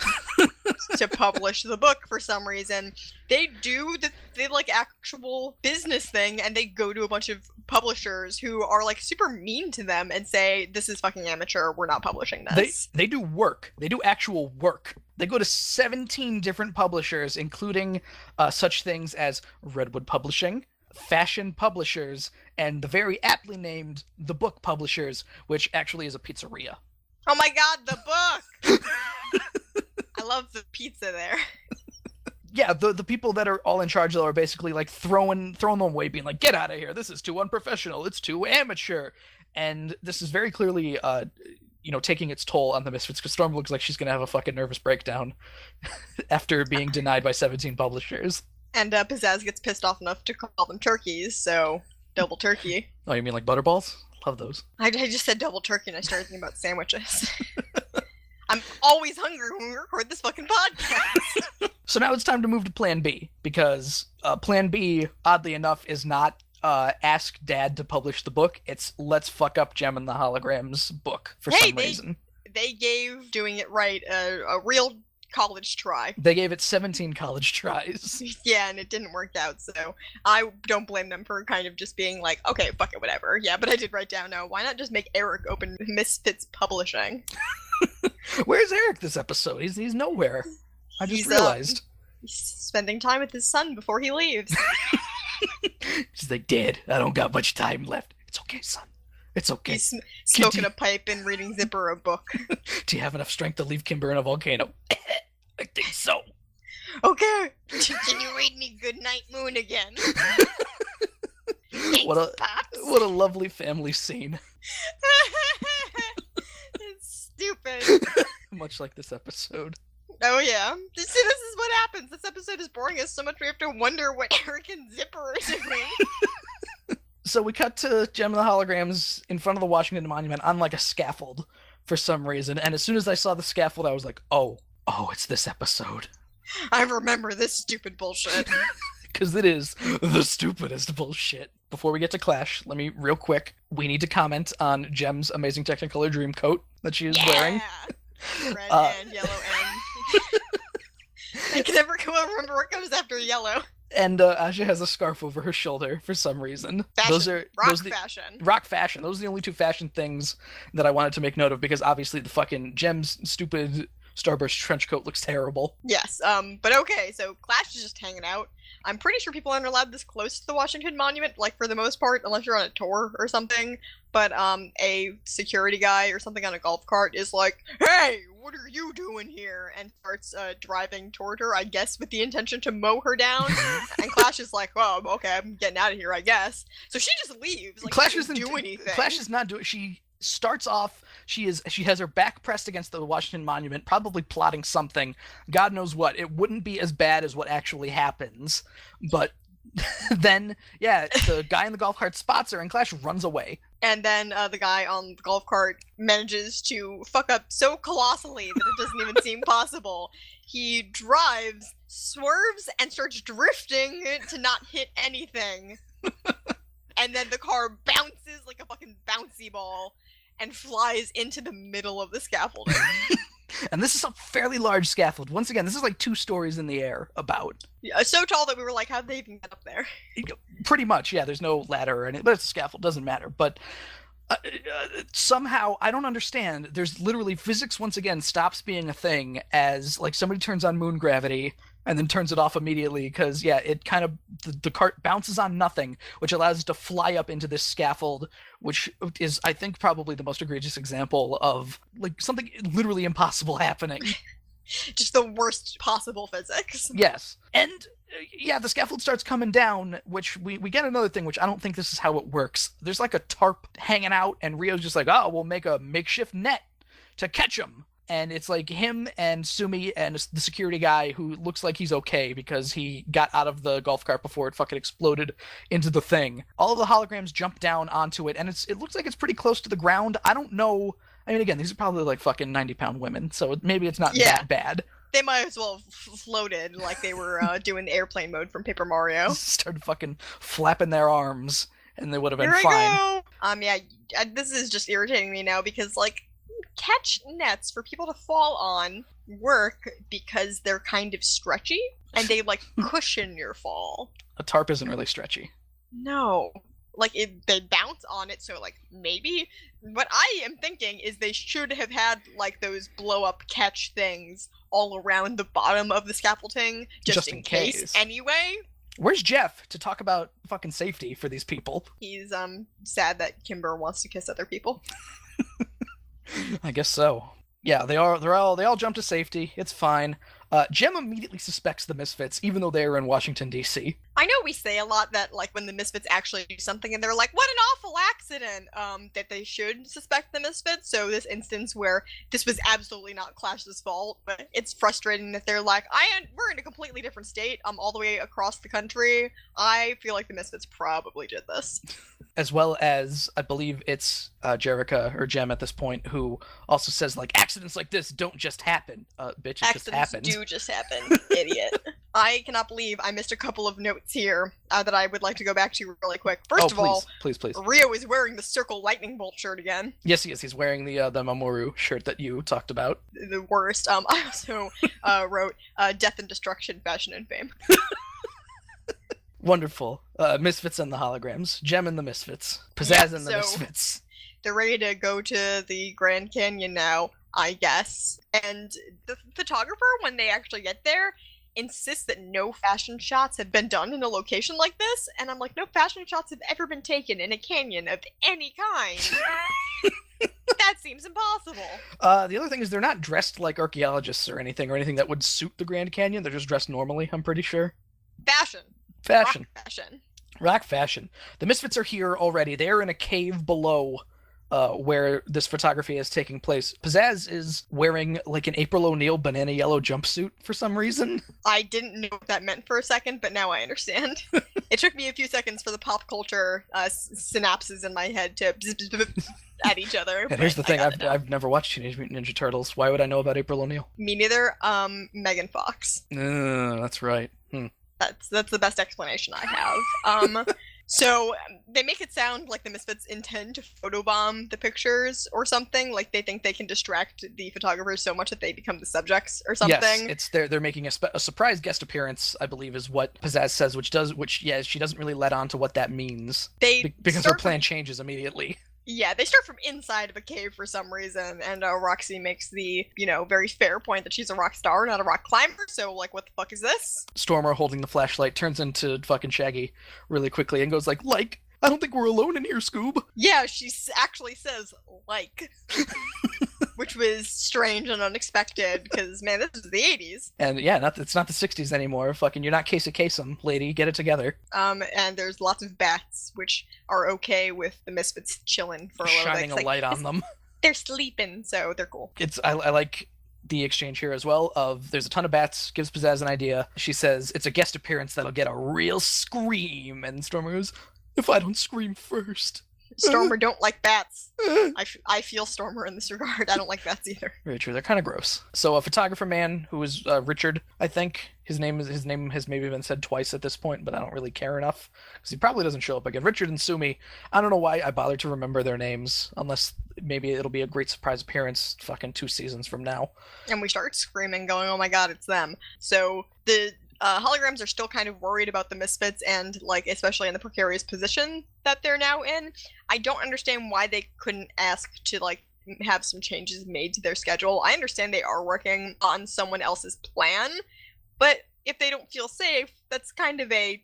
to publish the book for some reason, they do the like actual business thing, and they go to a bunch of publishers who are like super mean to them and say, this is fucking amateur, we're not publishing this. They do work. They do actual work. They go to 17 different publishers, including such things as Redwood Publishing, Fashion Publishers, and the very aptly named The Book Publishers, which actually is a pizzeria. Oh my god, the book! I love the pizza there. Yeah, the people that are all in charge, though, are basically like throwing them away, being like, get out of here, this is too unprofessional, it's too amateur. And this is very clearly taking its toll on the Misfits, because Storm looks like she's gonna have a fucking nervous breakdown after being denied by 17 publishers. And Pizzazz gets pissed off enough to call them turkeys, so double turkey. Oh, you mean like butterballs? Love those. I just said double turkey and I started thinking about sandwiches. I'm always hungry when we record this fucking podcast. So now it's time to move to Plan B, because Plan B, oddly enough, is not ask Dad to publish the book. It's let's fuck up Gem and the Holograms book for some reason. They gave doing it right a real college try. They gave it 17 college tries. Yeah, and it didn't work out, so I don't blame them for kind of just being like, okay, fuck it, whatever. Yeah, but I did write down, no, why not just make Eric open Misfits Publishing? Where's Eric this episode? He's nowhere. I just realized. He's spending time with his son before he leaves. She's like, Dad, I don't got much time left. It's okay, son. It's okay. He's smoking a pipe and reading Zipper a book. Do you have enough strength to leave Kimber in a volcano? I think so. Okay. Can you read me Goodnight Moon again? What a lovely family scene. It's stupid. Much like this episode. Oh yeah. See, this is what happens. This episode is boring us so much we have to wonder what Eric and Zipper are doing. So we cut to Gem and the Holograms in front of the Washington Monument on like a scaffold for some reason, and as soon as I saw the scaffold, I was like, oh, it's this episode. I remember this stupid bullshit. Because it is the stupidest bullshit. Before we get to Clash, let me, real quick, we need to comment on Gem's amazing Technicolor dream coat that she is wearing. Red and yellow and... I can never remember what comes after yellow. And Aja has a scarf over her shoulder for some reason. Fashion. Fashion. Rock fashion. Those are the only two fashion things that I wanted to make note of, because obviously the fucking Gem's stupid Starburst trench coat looks terrible. Yes, but okay, so Clash is just hanging out. I'm pretty sure people aren't allowed this close to the Washington Monument, like, for the most part, unless you're on a tour or something. But, a security guy or something on a golf cart is like, "Hey, what are you doing here?" And starts, driving toward her, I guess, with the intention to mow her down. And Clash is like, "Oh, okay, I'm getting out of here, I guess." So she just leaves, like, Clash she doesn't isn't do anything. Clash is not doing. She starts off. She has her back pressed against the Washington Monument, probably plotting something. God knows what. It wouldn't be as bad as what actually happens, but then the guy in the golf cart spots her, and Clash runs away. And then the guy on the golf cart manages to fuck up so colossally that it doesn't even seem possible. He drives, swerves, and starts drifting to not hit anything. And then the car bounces like a fucking bouncy ball and flies into the middle of the scaffolding. And this is a fairly large scaffold. Once again, this is like 2 stories in the air, about. Yeah, so tall that we were like, how'd they even get up there? Pretty much, yeah. There's no ladder or anything, but it's a scaffold. Doesn't matter. But somehow, I don't understand. There's literally physics once again stops being a thing as like somebody turns on moon gravity and then turns it off immediately because it kind of the cart bounces on nothing, which allows it to fly up into this scaffold, which is, I think, probably the most egregious example of like something literally impossible happening. Just the worst possible physics. Yes. And the scaffold starts coming down, which we get another thing, which I don't think this is how it works. There's like a tarp hanging out, and Rio's just like, "Oh, we'll make a makeshift net to catch him." And it's like him and Sumi and the security guy, who looks like he's okay because he got out of the golf cart before it fucking exploded into the thing. All of the holograms jump down onto it, and it looks like it's pretty close to the ground. I don't know. I mean, again, these are probably like fucking 90-pound women, so maybe it's not that bad. They might as well have floated like they were doing the airplane mode from Paper Mario. Started fucking flapping their arms, and they would have been Here fine. I go. This is just irritating me now because, like, catch nets for people to fall on work because they're kind of stretchy and they, like, cushion your fall. A tarp isn't really stretchy. No. Like, they bounce on it, so, like, maybe. What I am thinking is they should have had, like, those blow-up catch things all around the bottom of the scaffolding, just in case. Anyway. Where's Jeff to talk about fucking safety for these people? He's, sad that Kimber wants to kiss other people. I guess so. Yeah, they all jump to safety. It's fine. Jem immediately suspects the Misfits, even though they are in Washington, D.C. I know we say a lot that, like, when the Misfits actually do something and they're like, what an awful accident, that they should suspect the Misfits. So this instance where this was absolutely not Clash's fault, but it's frustrating that they're like, we're in a completely different state, all the way across the country. I feel like the Misfits probably did this. As well as, I believe it's Jerica, or Jem at this point, who also says, like, accidents like this don't just happen. Bitch, it just happened. Accidents do just happen, idiot. I cannot believe I missed a couple of notes here that I would like to go back to really quick. First of all, please. Rio is wearing the Circle Lightning Bolt shirt again. Yes, he is. He's wearing the Mamoru shirt that you talked about. The worst. I also wrote Death and Destruction, Fashion and Fame. Wonderful. Misfits and the holograms. Jem and the Misfits. Pizzazz and the Misfits. They're ready to go to the Grand Canyon now, I guess. And the photographer, when they actually get there, insists that no fashion shots have been done in a location like this. And I'm like, no fashion shots have ever been taken in a canyon of any kind. That seems impossible. The other thing is they're not dressed like archaeologists or anything that would suit the Grand Canyon. They're just dressed normally, I'm pretty sure. Fashion. Rock fashion. The Misfits are here already. They're in a cave below where this photography is taking place. Pizzazz is wearing like an April O'Neil banana yellow jumpsuit for some reason. I didn't know what that meant for a second, but now I understand. It took me a few seconds for the pop culture synapses in my head to at each other. And here's the thing, I've never watched Teenage Mutant Ninja Turtles. Why would I know about April O'Neil? Me neither. Megan Fox. That's right. That's the best explanation I have. So they make it sound like the Misfits intend to photobomb the pictures or something. Like they think they can distract the photographers so much that they become the subjects or something. Yes, they're making a surprise guest appearance, I believe, is what Pizzazz says, which she doesn't really let on to what that means. Because her plan changes immediately. Yeah, they start from inside of a cave for some reason, and Roxy makes the, very fair point that she's a rock star, not a rock climber, so, like, what the fuck is this? Stormer, holding the flashlight, turns into fucking Shaggy really quickly and goes like, I don't think we're alone in here, Scoob. Yeah, she actually says, like. Which was strange and unexpected, because, man, this is the 80s. And yeah, it's not the 60s anymore. Fucking, you're not Casey Kasem, lady. Get it together. And there's lots of bats, which are okay with the Misfits chilling for a little bit. Shining a light on them. They're sleeping, so they're cool. I like the exchange here as well of there's a ton of bats, gives Pizzazz an idea. She says, it's a guest appearance that'll get a real scream. And Stormer goes, if I don't scream first. Stormer don't like bats. I feel Stormer in this regard. I don't like bats either. Very true. They're kind of gross. So a photographer man who is Richard, I think his name has maybe been said twice at this point, but I don't really care enough because he probably doesn't show up again. Richard and Sumi. I don't know why I bothered to remember their names unless maybe it'll be a great surprise appearance fucking 2 seasons from now. And we start screaming, going, "Oh my god, it's them!" So the holograms are still kind of worried about the Misfits and, like, especially in the precarious position that they're now in. I don't understand why they couldn't ask to, like, have some changes made to their schedule. I understand they are working on someone else's plan, but if they don't feel safe, that's kind of a,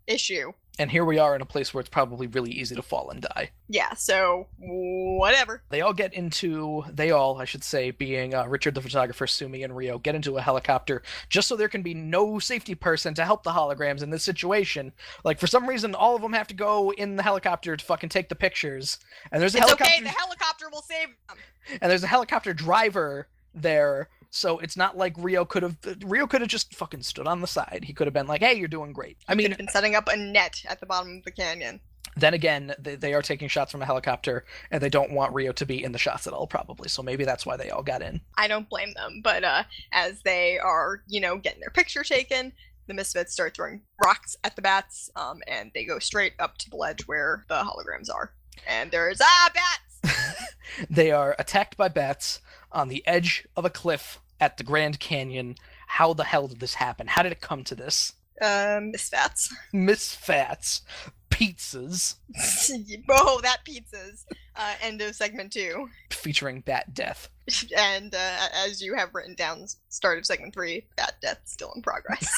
issue. And here we are in a place where it's probably really easy to fall and die. Yeah, so whatever. They all, I should say, being Richard the photographer, Sumi, and Rio, get into a helicopter just so there can be no safety person to help the holograms in this situation. Like, for some reason, all of them have to go in the helicopter to fucking take the pictures. And there's a helicopter. Okay, the helicopter will save them. And there's a helicopter driver there. So it's not like Rio could have just fucking stood on the side. He could have been like, hey, you're doing great. I mean, could have been setting up a net at the bottom of the canyon. Then again, they are taking shots from a helicopter, and they don't want Rio to be in the shots at all, probably. So maybe that's why they all got in. I don't blame them. But as they are, getting their picture taken, the Misfits start throwing rocks at the bats, and they go straight up to the ledge where the holograms are. And there's, bats! They are attacked by bats on the edge of a cliff at the Grand Canyon. How the hell did this happen? How did it come to this? Misfats. Misfats. Pizzas. Oh, that pizzas. End of segment 2. Featuring bat death. And as you have written down, start of segment 3, bat death still in progress.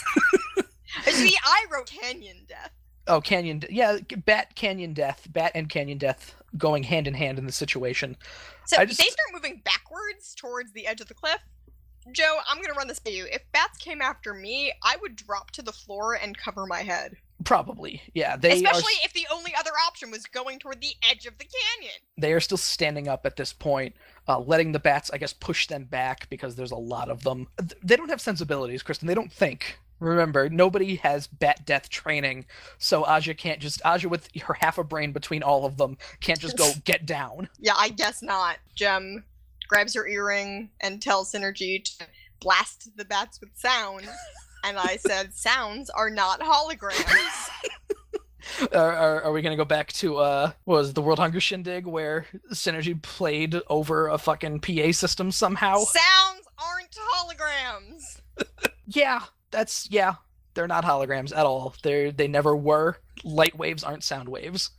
See, I wrote canyon death. Oh, canyon. Yeah, bat canyon death. Bat and canyon death going hand in hand in this situation. So they start moving backwards towards the edge of the cliff. Joe, I'm going to run this by you. If bats came after me, I would drop to the floor and cover my head. Probably, yeah. Especially if the only other option was going toward the edge of the canyon. They are still standing up at this point, letting the bats, I guess, push them back because there's a lot of them. They don't have sensibilities, Kristen. They don't think. Remember, nobody has bat death training, so Aja with her half a brain between all of them, can't just go get down. Yeah, I guess not. Jem grabs her earring and tells Synergy to blast the bats with sound. And I said, sounds are not holograms. Are we gonna go back to what was it, the World Hunger Shindig where Synergy played over a fucking PA system somehow? Sounds aren't holograms. Yeah, they're not holograms at all. They never were. Light waves aren't sound waves.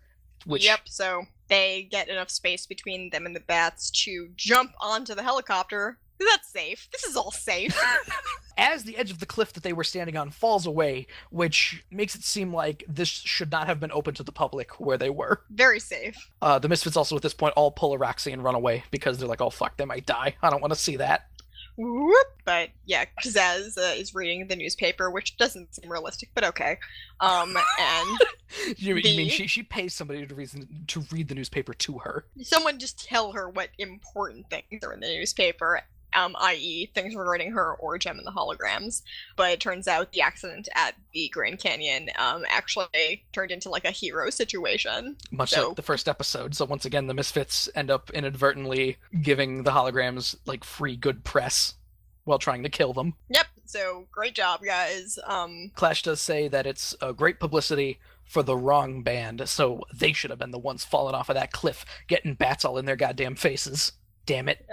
Yep, so they get enough space between them and the bats to jump onto the helicopter. That's safe. This is all safe. As the edge of the cliff that they were standing on falls away, which makes it seem like this should not have been open to the public where they were. Very safe. The Misfits also at this point all pull a Roxy and run away because they're like, oh fuck, they might die. I don't want to see that. Whoop. But yeah, Pizzazz is reading the newspaper, which doesn't seem realistic, but okay. And you mean she pays somebody to read the newspaper to her? Someone just tell her what important things are in the newspaper. I.e. things regarding her or Jem and the holograms. But it turns out the accident at the Grand Canyon actually turned into like a hero situation. Much like the first episode. So once again, the Misfits end up inadvertently giving the holograms like free good press while trying to kill them. Yep. So great job, guys. Clash does say that it's a great publicity for the wrong band, so they should have been the ones falling off of that cliff, getting bats all in their goddamn faces. Damn it.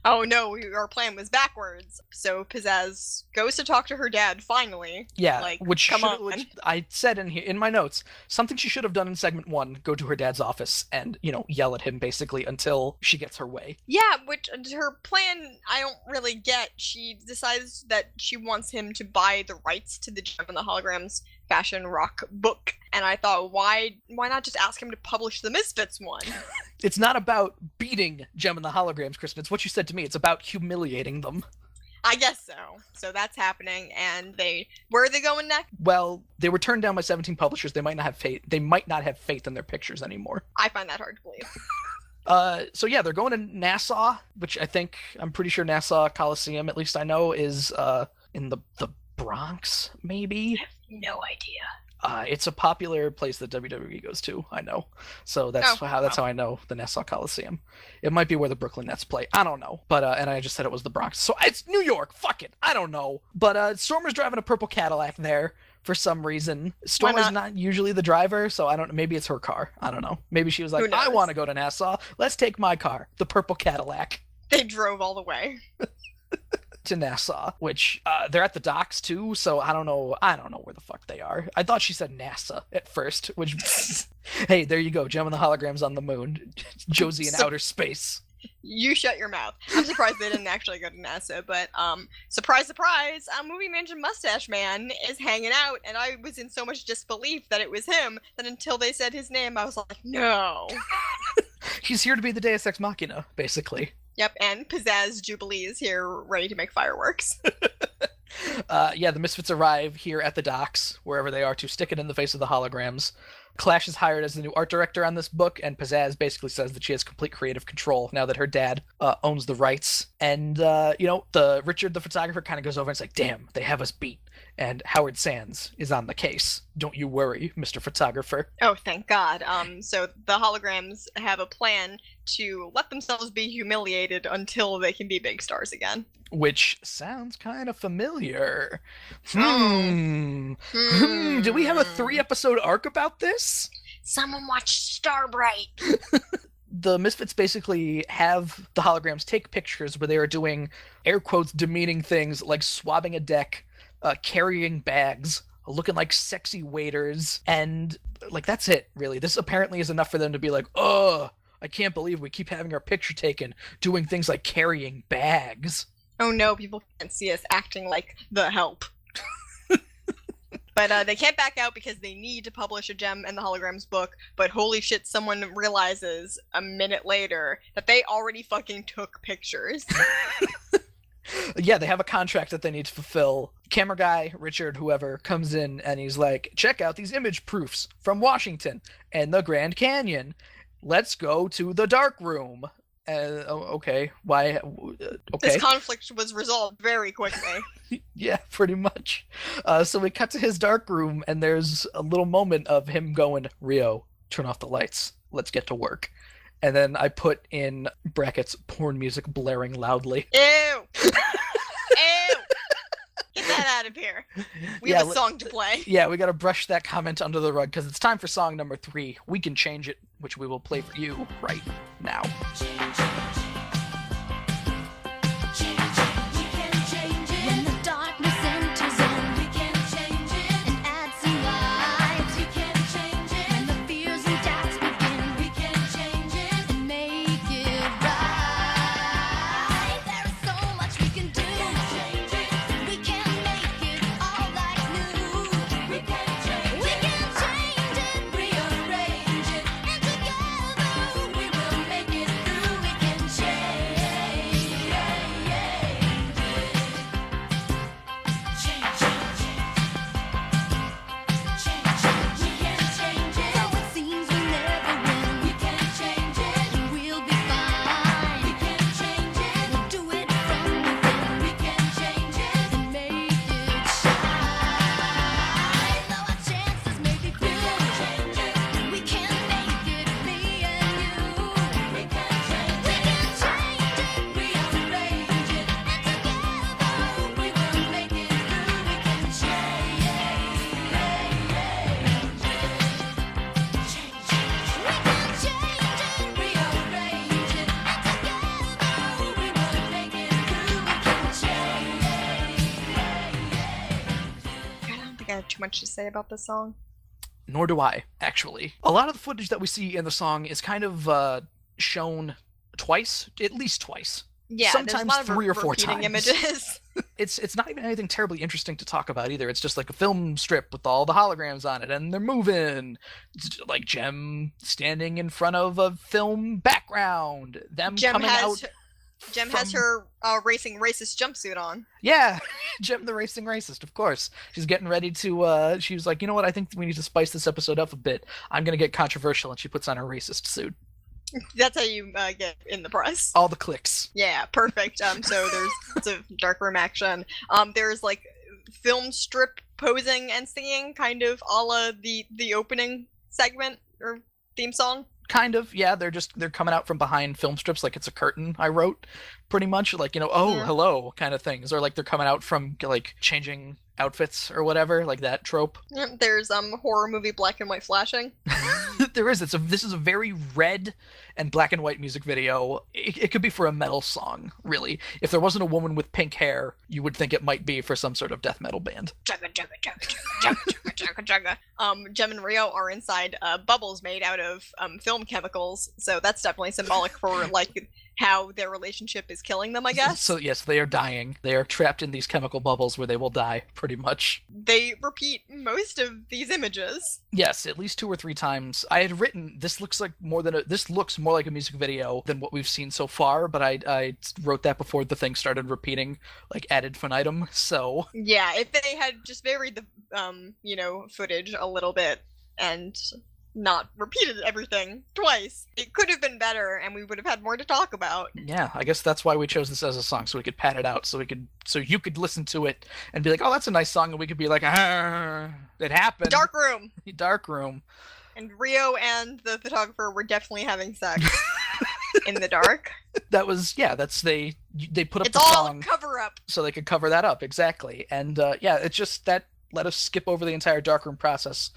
Oh no, our plan was backwards. So Pizzazz goes to talk to her dad finally. Yeah, Like, which come on. which I said in my notes, something she should have done in segment 1, go to her dad's office and, yell at him basically until she gets her way. Yeah, which her plan I don't really get. She decides that she wants him to buy the rights to the Gem and the Holograms fashion rock book. And I thought, why not just ask him to publish the Misfits one? It's not about beating Gem and the Holograms, Kristen. It's what you said to me. It's about humiliating them. I guess so. So that's happening, and where are they going next? Well, they were turned down by 17 publishers. They might not have faith. They might not have faith in their pictures anymore. I find that hard to believe. So yeah, they're going to Nassau, which I'm pretty sure Nassau Coliseum, at least I know, is in the Bronx, maybe. I have no idea. It's a popular place that WWE goes to, I know. So that's how I know the Nassau Coliseum. It might be where the Brooklyn Nets play. I don't know. But and I just said it was the Bronx. So it's New York. Fuck it. I don't know. But Stormer's driving a purple Cadillac there for some reason. Stormer's not usually the driver, so I don't know. Maybe it's her car. I don't know. Maybe she was like, I want to go to Nassau. Let's take my car, the purple Cadillac. They drove all the way. To Nassau, which they're at the docks too, so I don't know where the fuck they are. I thought she said NASA at first, which hey, there you go, Gem and the Holograms on the moon, Josie in outer space. You shut your mouth. I'm surprised they didn't actually go to NASA, but surprise, surprise, Movie Mansion Mustache Man is hanging out, and I was in so much disbelief that it was him that until they said his name, I was like, no. He's here to be the Deus Ex Machina, basically. Yep, and Pizzazz Jubilee is here ready to make fireworks. Yeah, the Misfits arrive here at the docks, wherever they are, to stick it in the face of the holograms. Clash is hired as the new art director on this book, and Pizzazz basically says that she has complete creative control now that her dad owns the rights. And, the Richard, the photographer, kind of goes over and is like, damn, they have us beat. And Howard Sands is on the case. Don't you worry, Mr. Photographer. Oh, thank God. So the holograms have a plan to let themselves be humiliated until they can be big stars again. Which sounds kind of familiar. Do we have a 3-episode arc about this? Someone watch Starbright. The Misfits basically have the holograms take pictures where they are doing, air quotes, demeaning things like swabbing a deck, carrying bags, looking like sexy waiters, and, that's it, really. This apparently is enough for them to be like, oh, I can't believe we keep having our picture taken doing things like carrying bags. Oh no, people can't see us acting like the Help. But they can't back out because they need to publish a Gem and the Holograms book, but holy shit, someone realizes a minute later that they already fucking took pictures. Yeah, they have a contract that they need to fulfill. Camera guy, Richard, whoever, comes in and he's like, check out these image proofs from Washington and the Grand Canyon. Let's go to the darkroom. Okay, why? Okay. This conflict was resolved very quickly. Yeah, pretty much. So we cut to his darkroom, and there's a little moment of him going, Rio, turn off the lights. Let's get to work. And then I put in brackets porn music blaring loudly. Ew! Ew! Get that out of here. We have a song to play. Yeah, we gotta brush that comment under the rug, because it's time for song number 3. We Can Change It, which we will play for you right now. When the darkness enters in, we can change it and add some light. We can change it when the fears and doubts begin. We can change it and make it right. There is so much we can do. We can make it all like new. We can change it, rearrange it, and together we will make it through. We can change it. much to say about this song. Nor do I, actually. A lot of the footage that we see in the song is kind of shown twice, at least twice. Yeah, Sometimes there's a lot of 3 or 4 repeating times. images. It's not even anything terribly interesting to talk about either. It's just like a film strip with all the holograms on it, and they're moving. It's like Jem standing in front of a film background. Them coming out. Jem has her racing racist jumpsuit on. Yeah, Jem the racing racist, of course. She's getting ready to, she was like, you know what, I think we need to spice this episode up a bit. I'm going to get controversial, and she puts on her racist suit. That's how you get in the press. All the clicks. Yeah, perfect. So there's lots of darkroom action. There's like film strip posing and singing, kind of a la the opening segment or theme song. Kind of, yeah. They're coming out from behind film strips like it's a curtain. I wrote pretty much like, oh, Yeah. hello kind of things, or like they're coming out from like changing outfits or whatever, like that trope. Yeah, there's horror movie black and white flashing. There is. This is a very red and black and white music video. It could be for a metal song, really. If there wasn't a woman with pink hair, you would think it might be for some sort of death metal band. Jugga, jugga, jugga, jugga, jugga, jugga, jugga. Jem and Rio are inside bubbles made out of film chemicals, so that's definitely symbolic for like how their relationship is killing them, I guess. So yes, they are dying. They are trapped in these chemical bubbles where they will die, pretty much. They repeat most of these images. Yes, at least 2 or 3 times. I had written this looks more like a music video than what we've seen so far, but I wrote that before the thing started repeating like ad infinitum. So Yeah, if they had just varied the footage a little bit and not repeated everything twice, it could have been better and we would have had more to talk about. yeah, I guess that's why we chose this as a song, so we could pad it out, so you could listen to it and be like, oh, that's a nice song, and we could be like, it happened. Darkroom. And Rio and the photographer were definitely having sex in the dark. That was, yeah, they put up It's the all song a cover up. so they could cover that up, exactly. And yeah, it's just that let us skip over the entire darkroom process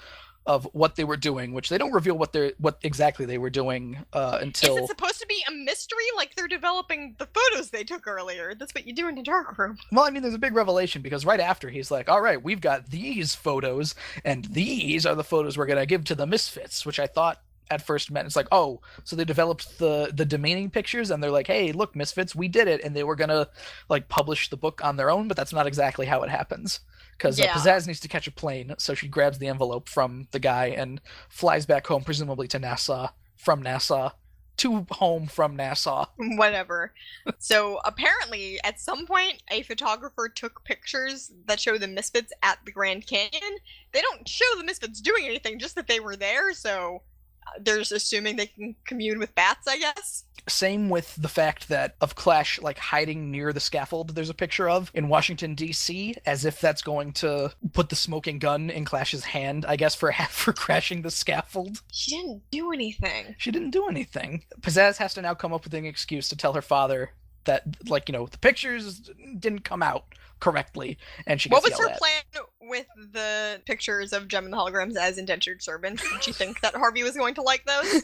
of what they were doing, which they don't reveal what exactly they were doing until. Is it supposed to be a mystery? Like they're developing the photos they took earlier. That's what you do in a darkroom. Well, I mean, there's a big revelation because right after he's like, all right, we've got these photos, and these are the photos we're going to give to the Misfits, which I thought at first meant it's like, oh, so they developed the demeaning pictures, and they're like, hey, look, Misfits, we did it, and they were going to like publish the book on their own, but that's not exactly how it happens. Because Pizzazz needs to catch a plane, so she grabs the envelope from the guy and flies back home, presumably to Nassau, from Nassau, to home from Nassau. Whatever. So apparently, at some point, a photographer took pictures that show the Misfits at the Grand Canyon. They don't show the Misfits doing anything, just that they were there, so they're just assuming they can commune with bats, I guess. Same with the fact that of Clash like hiding near the scaffold there's a picture of in Washington, D.C., as if that's going to put the smoking gun in Clash's hand, I guess, for crashing the scaffold. She didn't do anything. She didn't do anything. Pizzazz has to now come up with an excuse to tell her father that, like, the pictures didn't come out correctly, and she gets What was her yelled at. plan with the pictures of Jem and the holograms as indentured servants? Did she think that Harvey was going to like those?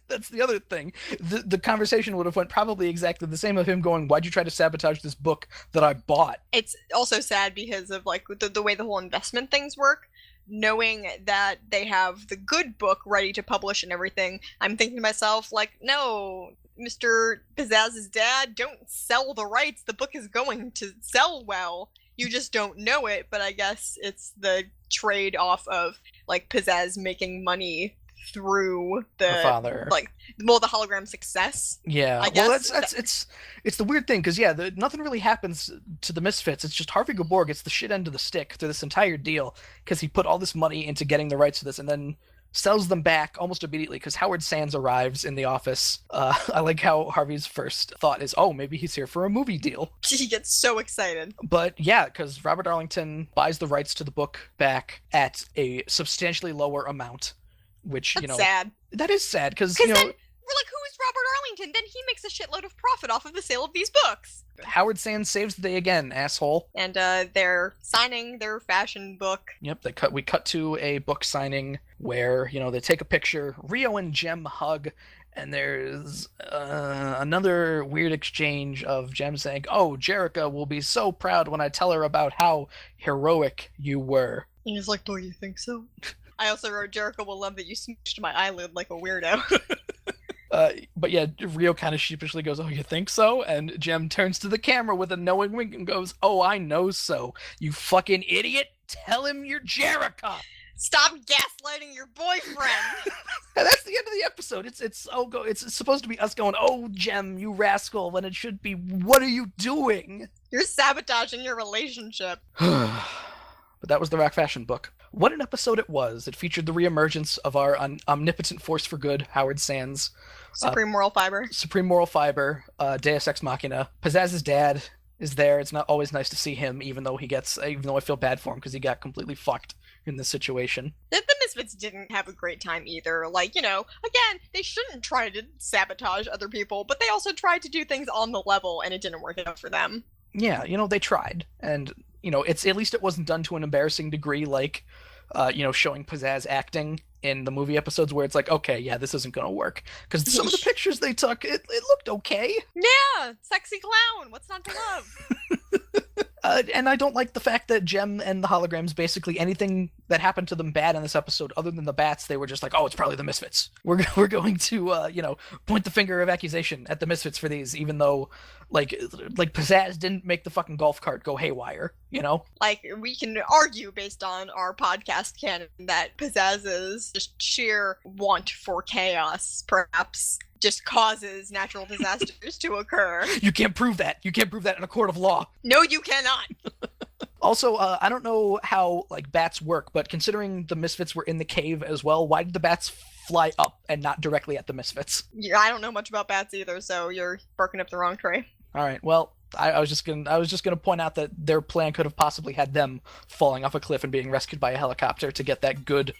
That's the other thing. The conversation would have went probably exactly the same of him going, why'd you try to sabotage this book that I bought? It's also sad because of like the way the whole investment things work. Knowing that they have the good book ready to publish and everything, I'm thinking to myself, like, no, Mr. Pizzazz's dad, don't sell the rights. The book is going to sell well. You just don't know it, but I guess it's the trade-off of, like, Pizzazz making money through the Her father. like, well, the hologram success. Yeah, I well, guess it's the weird thing because nothing really happens to the Misfits. It's just Harvey Gabor gets the shit end of the stick through this entire deal because he put all this money into getting the rights to this and then sells them back almost immediately because Howard Sands arrives in the office. I like how Harvey's first thought is, oh, maybe he's here for a movie deal. He gets so excited. But yeah, because Robert Arlington buys the rights to the book back at a substantially lower amount, which That's sad. that is sad because Because then we're like, who is Robert Arlington? Then he makes a shitload of profit off of the sale of these books. Howard Sands saves the day again, asshole. And they're signing their fashion book. Yep, we cut to a book signing where, they take a picture, Rio and Jem hug, and there's another weird exchange of Jem saying, oh, Jerica will be so proud when I tell her about how heroic you were. And he's like, "Do you think so?" I also wrote, "Jericho will love that you smushed my eyelid like a weirdo." But yeah, Rio kind of sheepishly goes, "Oh, you think so?" And Jem turns to the camera with a knowing wink and goes, "Oh, I know so. You fucking idiot. Tell him you're Jericho." Stop gaslighting your boyfriend. And that's the end of the episode. It's supposed to be us going, "Oh, Jem, you rascal," when it should be, "What are you doing?" You're sabotaging your relationship. But that was the Rock Fashion book. What an episode it was. It featured the reemergence of our omnipotent force for good, Howard Sands. Supreme moral fiber. Supreme Moral Fiber, Deus Ex Machina. Pizzazz's dad is there. It's not always nice to see him, even though I feel bad for him because he got completely fucked in this situation. The Misfits didn't have a great time either. Like, again, they shouldn't try to sabotage other people, but they also tried to do things on the level, and it didn't work out for them. Yeah, they tried. And, it's at least it wasn't done to an embarrassing degree, like, showing Pizzazz acting in the movie episodes where it's like, okay, yeah, this isn't going to work. Because some of the pictures they took, it looked okay. Yeah, sexy clown. What's not to love? And I don't like the fact that Jem and the holograms, basically anything that happened to them bad in this episode, other than the bats, they were just like, "Oh, it's probably the Misfits. We're going to, point the finger of accusation at the Misfits for these," even though, like Pizzazz didn't make the fucking golf cart go haywire, Like, we can argue based on our podcast canon that Pizzazz's just sheer want for chaos, perhaps, just causes natural disasters to occur. You can't prove that. You can't prove that in a court of law. No, you cannot. Also, I don't know how, bats work, but considering the Misfits were in the cave as well, why did the bats fly up and not directly at the Misfits? Yeah, I don't know much about bats either, so you're barking up the wrong tree. All right, well, I was just gonna point out that their plan could have possibly had them falling off a cliff and being rescued by a helicopter to get that good.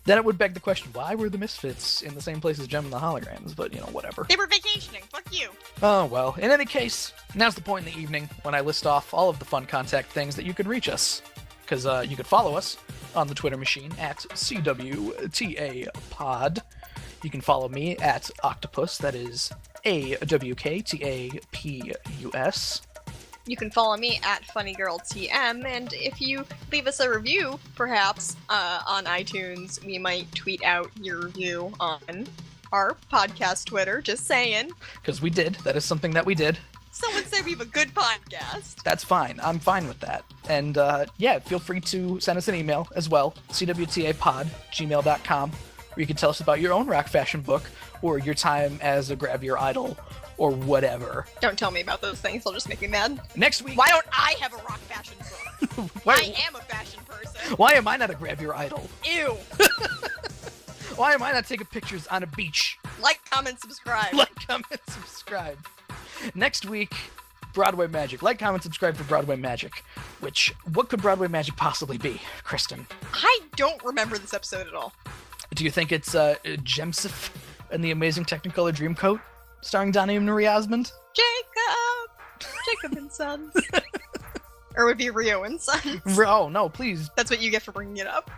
Then it would beg the question: why were the Misfits in the same place as Jem and the Holograms? But whatever. They were vacationing. Fuck you. Oh well. In any case, now's the point in the evening when I list off all of the fun contact things that you can reach us, because you could follow us on the Twitter machine at cwtapod. You can follow me at Octopus. That is AWKTAPUS. You can follow me at FunnyGirlTM, and if you leave us a review, perhaps, on iTunes, we might tweet out your review on our podcast Twitter, just saying. Because we did. That is something that we did. Someone say we have a good podcast. That's fine. I'm fine with that. And, feel free to send us an email as well, cwtapod@gmail.com, where you can tell us about your own rock fashion book, or your time as a Grab Your Idol, or whatever. Don't tell me about those things, they'll just make me mad. Next week... Why don't I have a rock fashion book? I am a fashion person. Why am I not a Grab Your Idol? Ew. Why am I not taking pictures on a beach? Like, comment, subscribe. Like, comment, subscribe. Next week, Broadway Magic. Like, comment, subscribe for Broadway Magic. What could Broadway Magic possibly be, Kristen? I don't remember this episode at all. Do you think it's Jemsif and the Amazing Technicolor Dreamcoat, starring Donnie and Marie Osmond? Jacob and Sons. Or it would be Rio and Sons. Oh, no, please. That's what you get for bringing it up.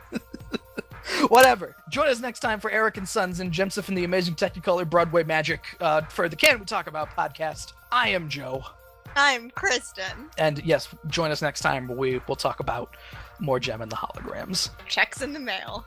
Whatever. Join us next time for Eric and Sons and Jemsif and the Amazing Technicolor Broadway Magic for the Can We Talk About podcast. I am Joe. I'm Kristen. And yes, join us next time where we will talk about more Jem and the Holograms. Checks in the mail.